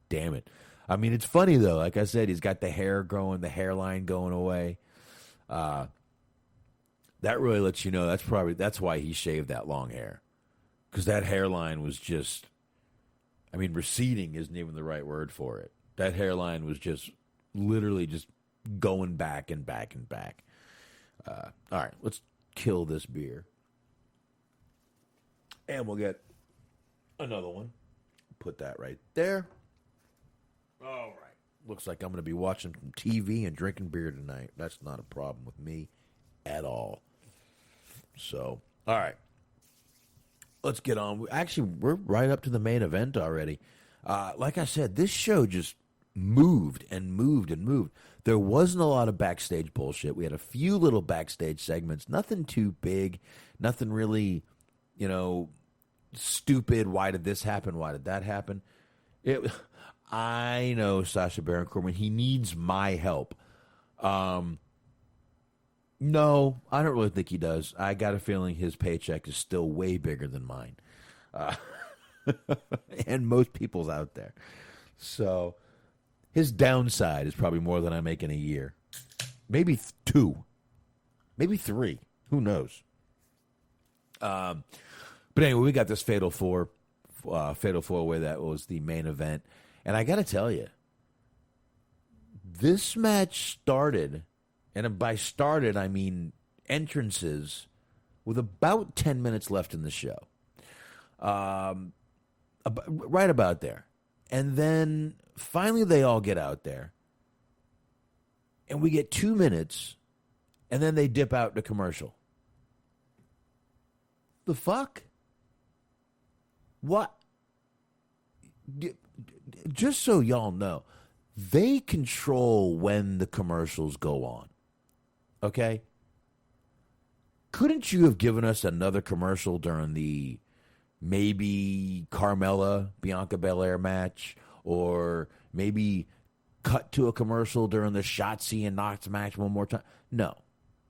damn it. I mean, it's funny, though. Like I said, he's got the hair growing, the hairline going away. That really lets you know that's why he shaved that long hair. Because that hairline was just, I mean, receding isn't even the right word for it. That hairline was just literally just going back and back and back. All right, let's kill this beer. And we'll get another one. Put that right there. All right. Looks like I'm going to be watching some TV and drinking beer tonight. That's not a problem with me at all. So, all right. Let's get on. Actually, we're right up to the main event already. Like I said, this show just moved and moved and moved. There wasn't a lot of backstage bullshit. We had a few little backstage segments. Nothing too big. Nothing really, stupid. Why did this happen? Why did that happen? I know Sacha Baron Corbin. He needs my help. No, I don't really think he does. I got a feeling his paycheck is still way bigger than mine. And most people's out there. So his downside is probably more than I make in a year. Maybe 2. Maybe 3. Who knows? But anyway, we got this Fatal 4-way that was the main event. And I got to tell you, this match started, and by started, I mean entrances, with about 10 minutes left in the show. Right about there. And then finally they all get out there. And we get 2 minutes, and then they dip out to commercial. The fuck? What? Just so y'all know, they control when the commercials go on. Okay? Couldn't you have given us another commercial during the maybe Carmella Bianca Belair match, or maybe cut to a commercial during the Shotzi and Knox match one more time? No.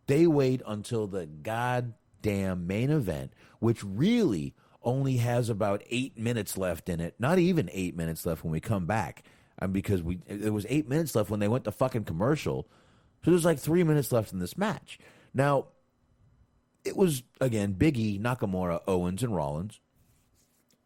They wait until the goddamn main event, which really only has about 8 minutes left in it. Not even 8 minutes left when we come back. Because there was 8 minutes left when they went to fucking commercial. So there's like 3 minutes left in this match. Now, it was, again, Big E, Nakamura, Owens, and Rollins.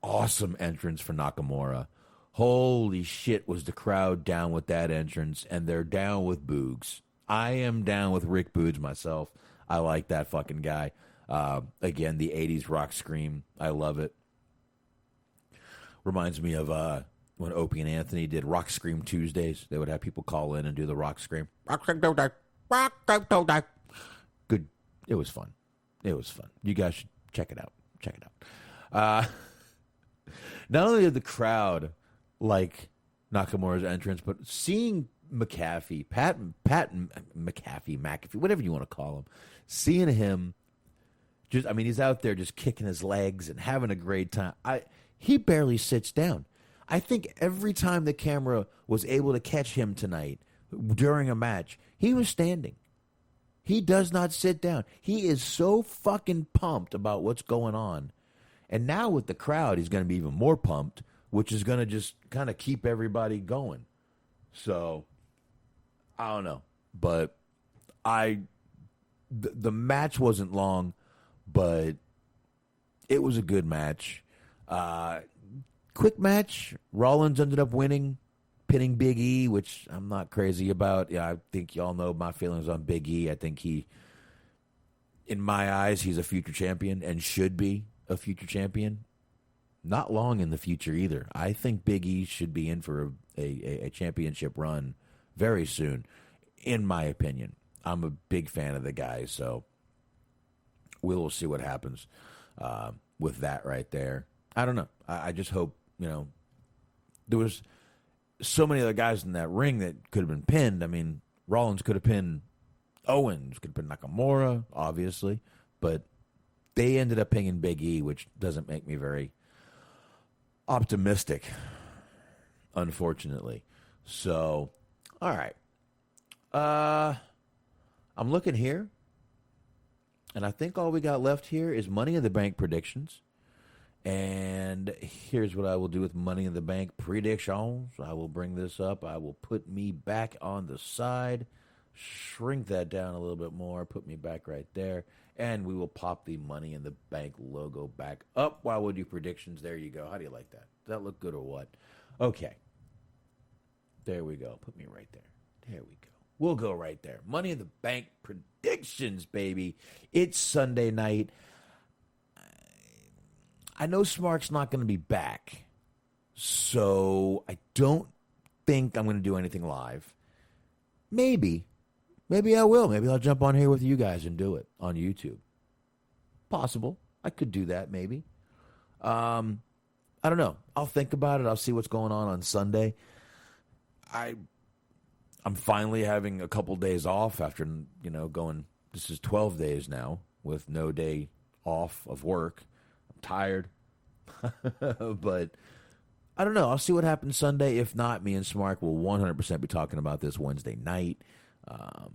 Awesome entrance for Nakamura. Holy shit, was the crowd down with that entrance, and they're down with Boogs. I am down with Rick Boogs myself. I like that fucking guy. Again, the 80s rock scream. I love it. Reminds me of when Opie and Anthony did Rock Scream Tuesdays. They would have people call in and do the rock scream. Rock scream, don't die. Rock, don't die. Good. It was fun. It was fun. You guys should check it out. Check it out. Not only did the crowd like Nakamura's entrance, but seeing McAfee, Pat McAfee, whatever you want to call him, seeing him just, I mean, he's out there just kicking his legs and having a great time. He barely sits down. I think every time the camera was able to catch him tonight during a match, he was standing. He does not sit down. He is so fucking pumped about what's going on. And now with the crowd, he's going to be even more pumped, which is going to just kind of keep everybody going. So, I don't know. But the match wasn't long, but it was a good match. Quick match. Rollins ended up winning, pinning Big E, which I'm not crazy about. Yeah, I think y'all know my feelings on Big E. I think in my eyes, he's a future champion and should be a future champion. Not long in the future either. I think Big E should be in for a championship run very soon, in my opinion. I'm a big fan of the guy, so we'll see what happens with that right there. I don't know. I just hope, there was so many other guys in that ring that could have been pinned. I mean, Rollins could have pinned Owens, could have been Nakamura, obviously, but they ended up picking Big E, which doesn't make me very optimistic, unfortunately. So, all right. I'm looking here, and I think all we got left here is Money in the Bank predictions. And here's what I will do with Money in the Bank predictions. I will bring this up. I will put me back on the side, shrink that down a little bit more, put me back right there, and we will pop the Money in the Bank logo back up while we do predictions. There you go. How do you like that? Does that look good or what? Okay. There we go. Put me right there. There we go. We'll go right there. Money in the Bank predictions, baby. It's Sunday night. I know Smark's not going to be back, so I don't think I'm going to do anything live. Maybe I will. Maybe I'll jump on here with you guys and do it on YouTube. Possible. I could do that, maybe. I don't know. I'll think about it. I'll see what's going on Sunday. I'm finally having a couple days off after, going, this is 12 days now with no day off of work. I'm tired. But I don't know. I'll see what happens Sunday. If not, me and Smark will 100% be talking about this Wednesday night. I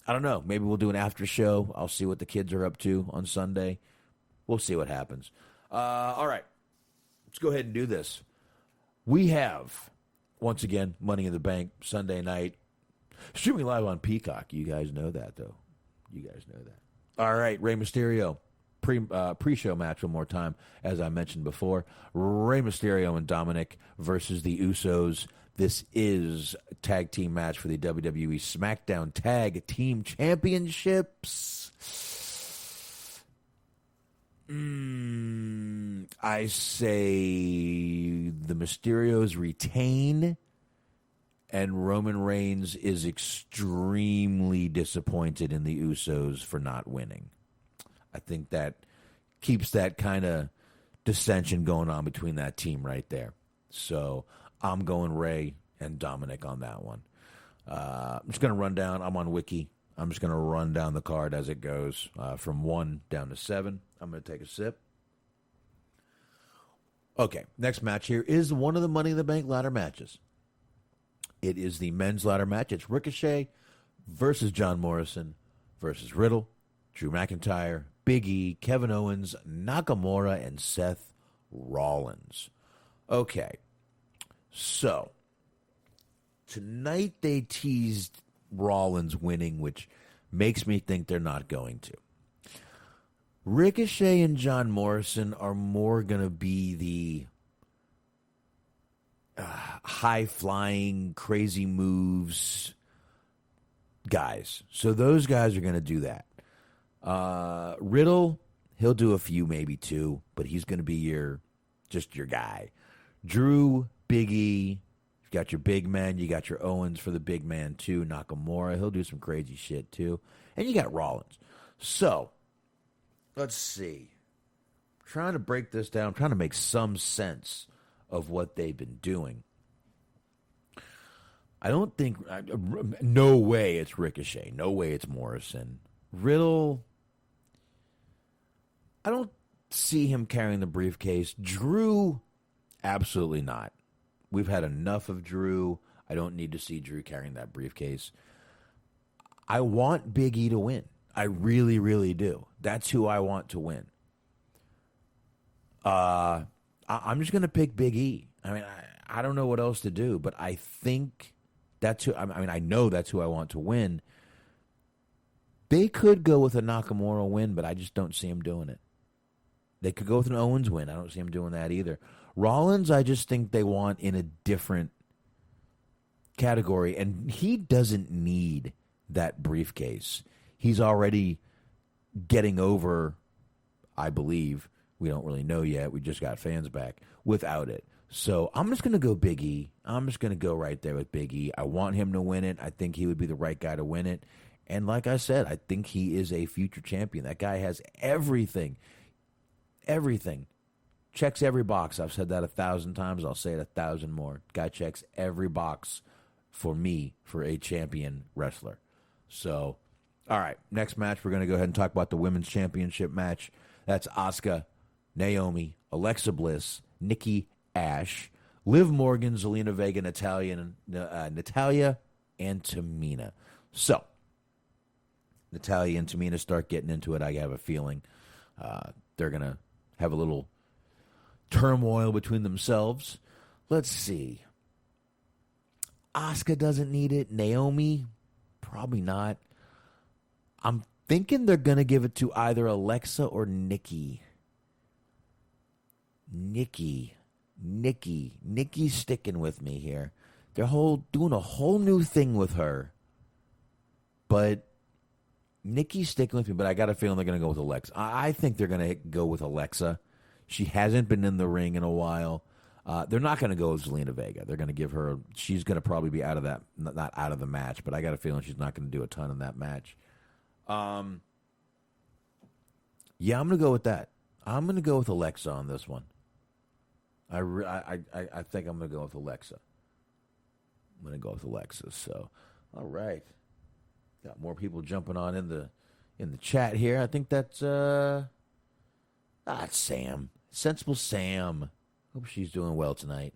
don't know. Maybe we'll do an after show. I'll see what the kids are up to on Sunday. We'll see what happens. All right. Let's go ahead and do this. We have, once again, Money in the Bank Sunday night. Streaming live on Peacock. You guys know that, though. You guys know that. All right. Rey Mysterio. Pre-show match one more time, as I mentioned before. Rey Mysterio and Dominic versus the Usos. This is a tag team match for the WWE SmackDown Tag Team Championships. I say the Mysterios retain, and Roman Reigns is extremely disappointed in the Usos for not winning. I think that keeps that kind of dissension going on between that team right there. So I'm going Rey and Dominic on that one. I'm just going to run down. I'm on Wiki. I'm just going to run down the card as it goes from 1 down to 7. I'm going to take a sip. Okay, next match here is one of the Money in the Bank ladder matches. It is the men's ladder match. It's Ricochet versus John Morrison versus Riddle, Drew McIntyre, Big E, Kevin Owens, Nakamura, and Seth Rollins. Okay, so tonight they teased Rollins winning, which makes me think they're not going to. Ricochet and John Morrison are more going to be the high-flying, crazy moves guys. So those guys are going to do that. Riddle, he'll do a few, maybe 2, but he's going to be your guy. Drew, Big E, you got your big man. You got your Owens for the big man, too. Nakamura, he'll do some crazy shit, too. And you got Rollins. So, let's see. I'm trying to break this down. I'm trying to make some sense of what they've been doing. I don't think, no way it's Ricochet. No way it's Morrison. Riddle, I don't see him carrying the briefcase. Drew, absolutely not. We've had enough of Drew. I don't need to see Drew carrying that briefcase. I want Big E to win. I really, really do. That's who I want to win. I'm just going to pick Big E. I mean, I don't know what else to do, but I think that's who, I know that's who I want to win. They could go with a Nakamura win, but I just don't see him doing it. They could go with an Owens win. I don't see him doing that either. Rollins, I just think they want in a different category, and he doesn't need that briefcase. He's already getting over, I believe. We don't really know yet. We just got fans back without it. So I'm just going to go Big E. I'm just going to go right there with Big E. I want him to win it. I think he would be the right guy to win it. And like I said, I think he is a future champion. That guy has everything. Everything. Checks every box. I've said that 1,000 times. I'll say it 1,000 more. Guy checks every box for me for a champion wrestler. So All right, next match, we're going to go ahead and talk about the women's championship match. That's Asuka, Naomi, Alexa Bliss, Nikki Ash, Liv Morgan, Zelina Vega, Natalya, and Tamina. So, Natalya and Tamina start getting into it. I have a feeling they're going to have a little turmoil between themselves. Let's see. Asuka doesn't need it. Naomi, probably not. I'm thinking they're going to give it to either Alexa or Nikki's sticking with me here. They're doing a whole new thing with her. But Nikki's sticking with me, but I got a feeling they're going to go with Alexa. I think they're going to go with Alexa. She hasn't been in the ring in a while. They're not going to go with Zelina Vega. They're going to give her, she's going to probably be out of that, not out of the match, but I got a feeling she's not going to do a ton in that match. Yeah, I'm going to go with that. I'm going to go with Alexa on this one. I think I'm going to go with Alexa. I'm going to go with Alexa. So, all right. Got more people jumping on in the chat here. I think that's Sam. Sensible Sam. Hope she's doing well tonight.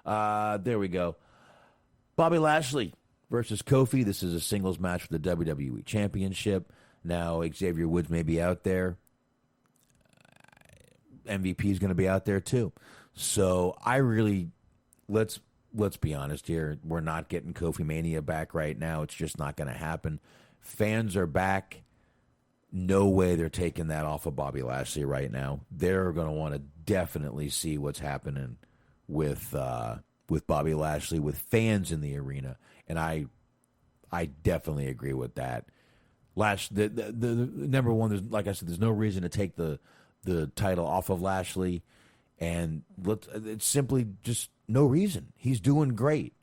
There we go. Bobby Lashley versus Kofi. This is a singles match for the WWE Championship. Now, Xavier Woods may be out there. MVP is going to be out there too. So let's be honest here. We're not getting Kofi Mania back right now. It's just not going to happen. Fans are back. No way they're taking that off of Bobby Lashley right now. They're going to want to definitely see what's happening with Bobby Lashley, with fans in the arena, and I definitely agree with that. The number one, there's, like I said, there's no reason to take the title off of Lashley, and it's simply just no reason. He's doing great.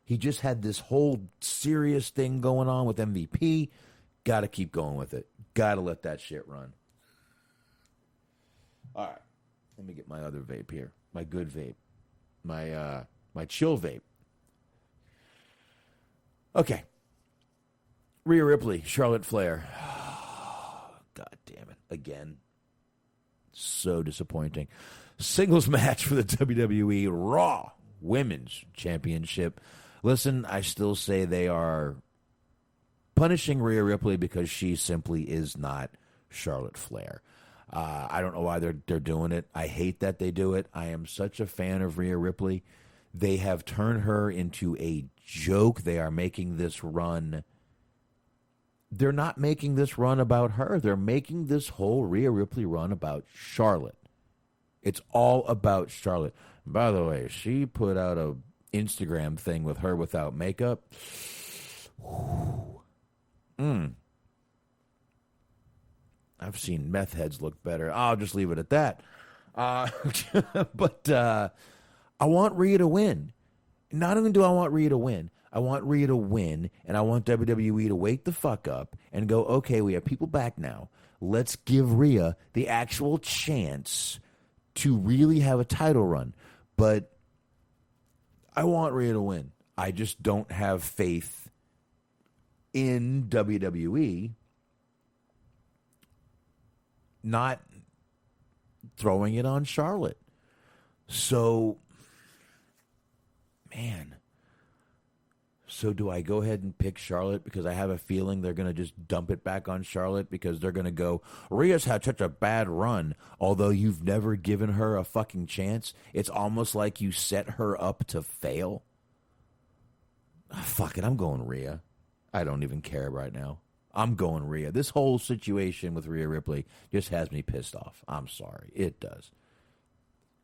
He just had this whole serious thing going on with MVP. Got to keep going with it. Got to let that shit run. All right. Let me get my other vape here. My good vape. My chill vape. Okay. Rhea Ripley, Charlotte Flair. God damn it. Again. So disappointing. Singles match for the WWE Raw Women's Championship. Listen, I still say they are punishing Rhea Ripley because she simply is not Charlotte Flair. I don't know why they're doing it. I hate that they do it. I am such a fan of Rhea Ripley. They have turned her into a joke. They are making this run. They're not making this run about her. They're making this whole Rhea Ripley run about Charlotte. It's all about Charlotte. By the way, she put out a Instagram thing with her without makeup. I've seen meth heads look better. I'll just leave it at that. But I want Rhea to win. Not only do I want Rhea to win, I want Rhea to win, and I want WWE to wake the fuck up and go, okay, we have people back now. Let's give Rhea the actual chance to really have a title run. But I want Rhea to win. I just don't have faith in WWE not throwing it on Charlotte. So, man. So do I go ahead and pick Charlotte because I have a feeling they're going to just dump it back on Charlotte because they're going to go, Rhea's had such a bad run, although you've never given her a fucking chance. It's almost like you set her up to fail. Fuck it, I'm going Rhea. I don't even care right now. I'm going Rhea. This whole situation with Rhea Ripley just has me pissed off. I'm sorry. It does.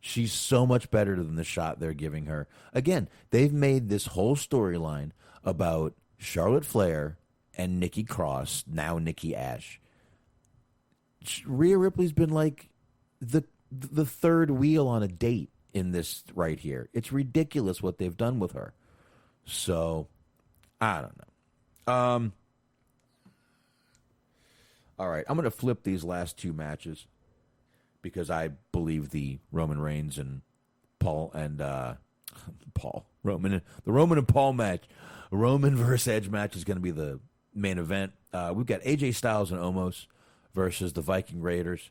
She's so much better than the shot they're giving her. Again, they've made this whole storyline about Charlotte Flair and Nikki Cross, now Nikki Ash. Rhea Ripley's been like the third wheel on a date in this right here. It's ridiculous what they've done with her. So, I don't know. All right, I'm going to flip these last two matches because I believe the Roman Reigns and the Roman and Paul match, Roman versus Edge match is going to be the main event. We've got AJ Styles and Omos versus the Viking Raiders.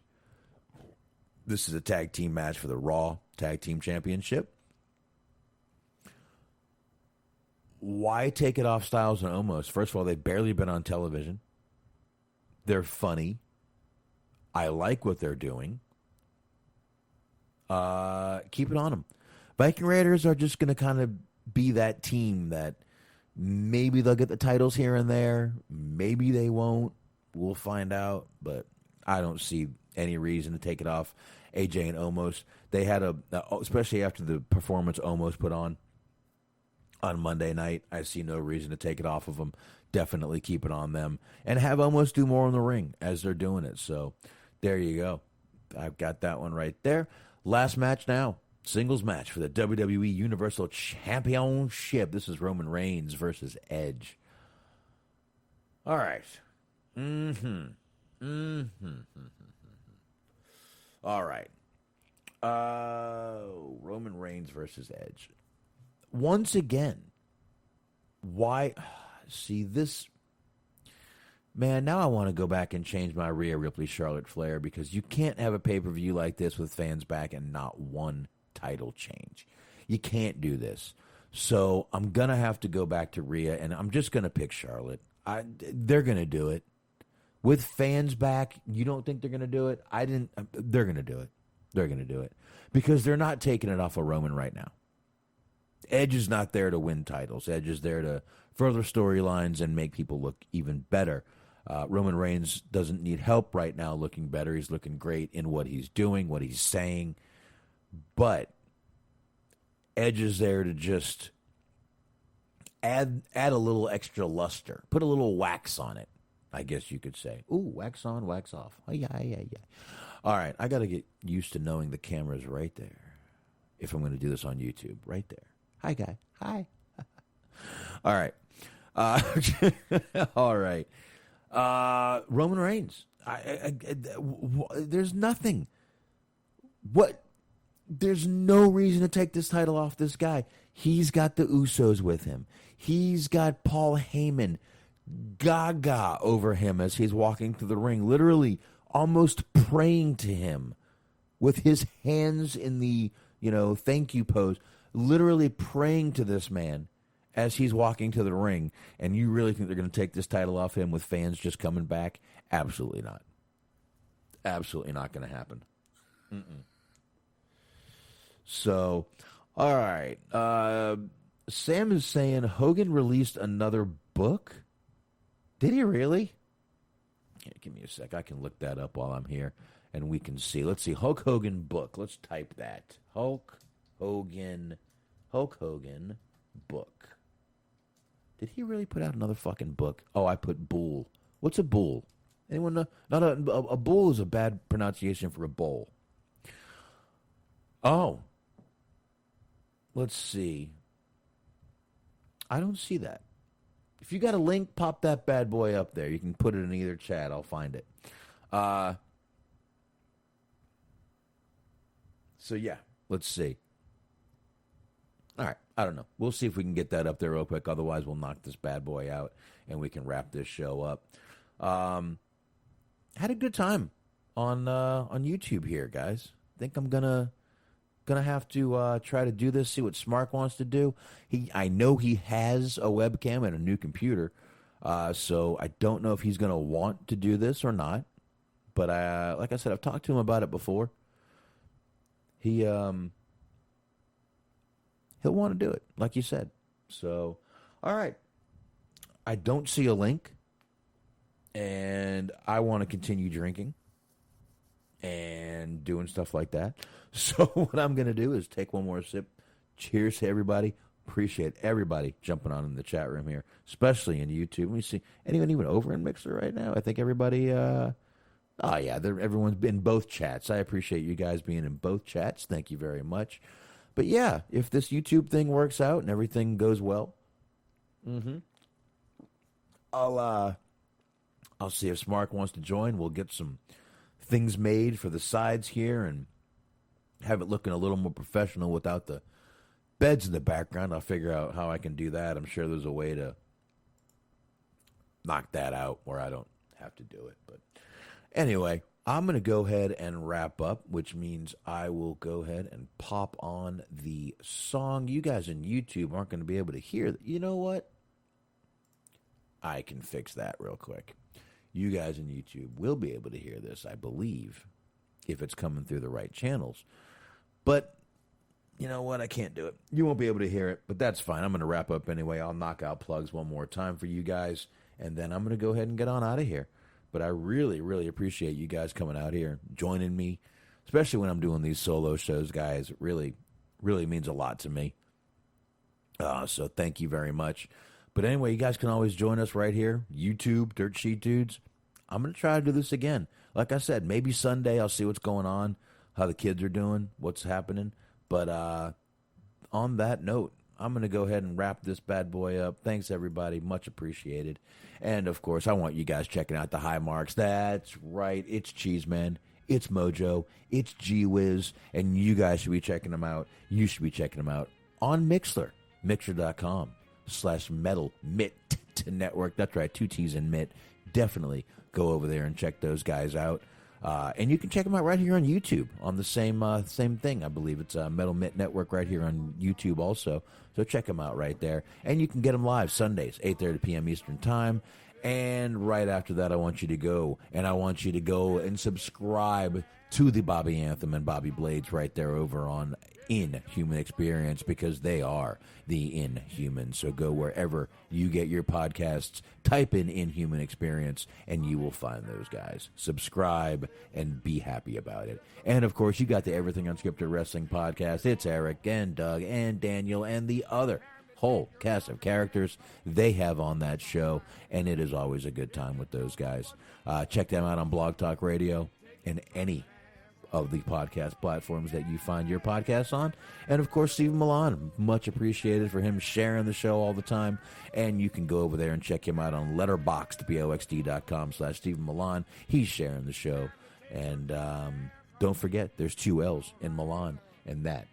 This is a tag team match for the Raw Tag Team Championship. Why take it off Styles and Omos? First of all, they've barely been on television. They're funny. I like what they're doing. Keep it on them. Viking Raiders are just going to kind of be that team that maybe they'll get the titles here and there. Maybe they won't. We'll find out. But I don't see any reason to take it off AJ and Omos. They had especially after the performance Omos put on Monday night, I see no reason to take it off of them. Definitely keep it on them and have Omos do more in the ring as they're doing it. So there you go. I've got that one right there. Last match now. Singles match for the WWE Universal Championship. This is Roman Reigns versus Edge. All right. All right. Roman Reigns versus Edge. Once again, why? See, this... Man, now I want to go back and change my Rhea Ripley Charlotte Flair because you can't have a pay-per-view like this with fans back and not one title change. You can't do this. So I'm going to have to go back to Rhea, and I'm just going to pick Charlotte. They're going to do it. With fans back, you don't think they're going to do it? They're going to do it. They're going to do it. Because they're not taking it off of Roman right now. Edge is not there to win titles. Edge is there to further storylines and make people look even better. Roman Reigns doesn't need help right now looking better. He's looking great in what he's doing, what he's saying. But Edge is there to just add a little extra luster. Put a little wax on it, I guess you could say. Ooh, wax on, wax off. Oh, yeah. All right, I got to get used to knowing the camera's right there if I'm going to do this on YouTube. Right there. Hi, guy. Hi. All right. All right. Roman Reigns. There's nothing. There's no reason to take this title off this guy. He's got the Usos with him. He's got Paul Heyman gaga over him as he's walking through the ring, literally almost praying to him with his hands in the, thank you pose, literally praying to this man as he's walking to the ring. And you really think they're going to take this title off him with fans just coming back? Absolutely not. Absolutely not going to happen. So, all right. Sam is saying Hogan released another book. Did he really? Yeah, give me a sec. I can look that up while I'm here, and we can see. Let's see. Hulk Hogan book. Let's type that. Hulk Hogan book. Did he really put out another fucking book? Oh, I put bull. What's a bull? Anyone know? Not a bull is a bad pronunciation for a bowl. Oh. Let's see. I don't see that. If you got a link, pop that bad boy up there. You can put it in either chat. I'll find it. So, yeah. Let's see. All right. I don't know. We'll see if we can get that up there real quick. Otherwise, we'll knock this bad boy out and we can wrap this show up. Had a good time on YouTube here, guys. Think I'm gonna have to try to do this. See what Smark wants to do. I know he has a webcam and a new computer, so I don't know if he's gonna want to do this or not. But like I said, I've talked to him about it before. He'll want to do it, like you said. So, all right. I don't see a link, and I want to continue drinking and doing stuff like that. So what I'm going to do is take one more sip. Cheers to everybody. Appreciate everybody jumping on in the chat room here, especially in YouTube. Let me see. Anyone even over in Mixer right now? I think everybody... everyone's in both chats. I appreciate you guys being in both chats. Thank you very much. But yeah, if this YouTube thing works out and everything goes well, I'll see if Smark wants to join. We'll get some things made for the sides here and have it looking a little more professional without the beds in the background. I'll figure out how I can do that. I'm sure there's a way to knock that out where I don't have to do it. But anyway, I'm going to go ahead and wrap up, which means I will go ahead and pop on the song. You guys on YouTube aren't going to be able to hear. You know what? I can fix that real quick. You guys on YouTube will be able to hear this, I believe, if it's coming through the right channels. But you know what? I can't do it. You won't be able to hear it, but that's fine. I'm going to wrap up anyway. I'll knock out plugs one more time for you guys, and then I'm going to go ahead and get on out of here. But I really, really appreciate you guys coming out here, joining me, especially when I'm doing these solo shows, guys. It really, really means a lot to me. So thank you very much. But anyway, you guys can always join us right here, YouTube, Dirt Sheet Dudes. I'm going to try to do this again. Like I said, maybe Sunday I'll see what's going on, how the kids are doing, what's happening. But on that note, I'm going to go ahead and wrap this bad boy up. Thanks, everybody. Much appreciated. And, of course, I want you guys checking out the High Marks. That's right. It's Cheeseman. It's Mojo. It's G-Wiz. And you guys should be checking them out. You should be checking them out on Mixler. Mixler.com/Metal Mitt Network. That's right. 2 T's in Mitt. Definitely go over there and check those guys out. And you can check them out right here on YouTube on the same thing. I believe it's Metal Mitt Network right here on YouTube also. So check them out right there. And you can get them live Sundays, 8:30 p.m. Eastern Time. And right after that, I want you to go and subscribe to the Bobby Anthem and Bobby Blades right there over on Inhuman Experience, because they are the Inhuman. So go wherever you get your podcasts, type in Inhuman Experience, and you will find those guys. Subscribe and be happy about it. And of course, you got the Everything Unscripted Wrestling podcast. It's Eric and Doug and Daniel and the other whole cast of characters they have on that show, and it is always a good time with those guys. Check them out on Blog Talk Radio and any of the podcast platforms that you find your podcasts on. And of course, Stephen Milan, much appreciated for him sharing the show all the time. And you can go over there and check him out on letterboxd.com/Stephen Milan. He's sharing the show. And don't forget, there's 2 L's in Milan, and that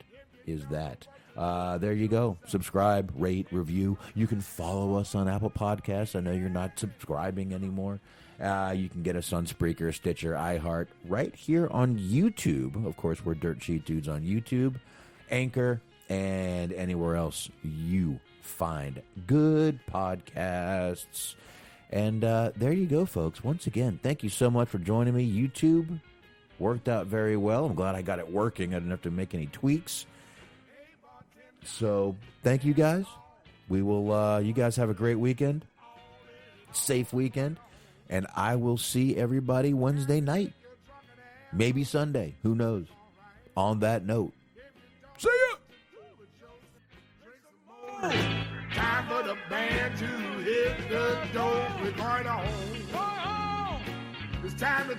is that. There you go. Subscribe, rate, review. You can follow us on Apple Podcasts. I know you're not subscribing anymore. You can get us on Spreaker, Stitcher, iHeart, right here on YouTube. Of course, we're Dirt Sheet Dudes on YouTube, Anchor, and anywhere else you find good podcasts. And there you go, folks. Once again, thank you so much for joining me. YouTube worked out very well. I'm glad I got it working. I didn't have to make any tweaks. So thank you guys. We will. You guys have a great weekend, safe weekend, and I will see everybody Wednesday night, maybe Sunday. Who knows? On that note, see ya.
Time for the band to hit the door. We're going home. It's time to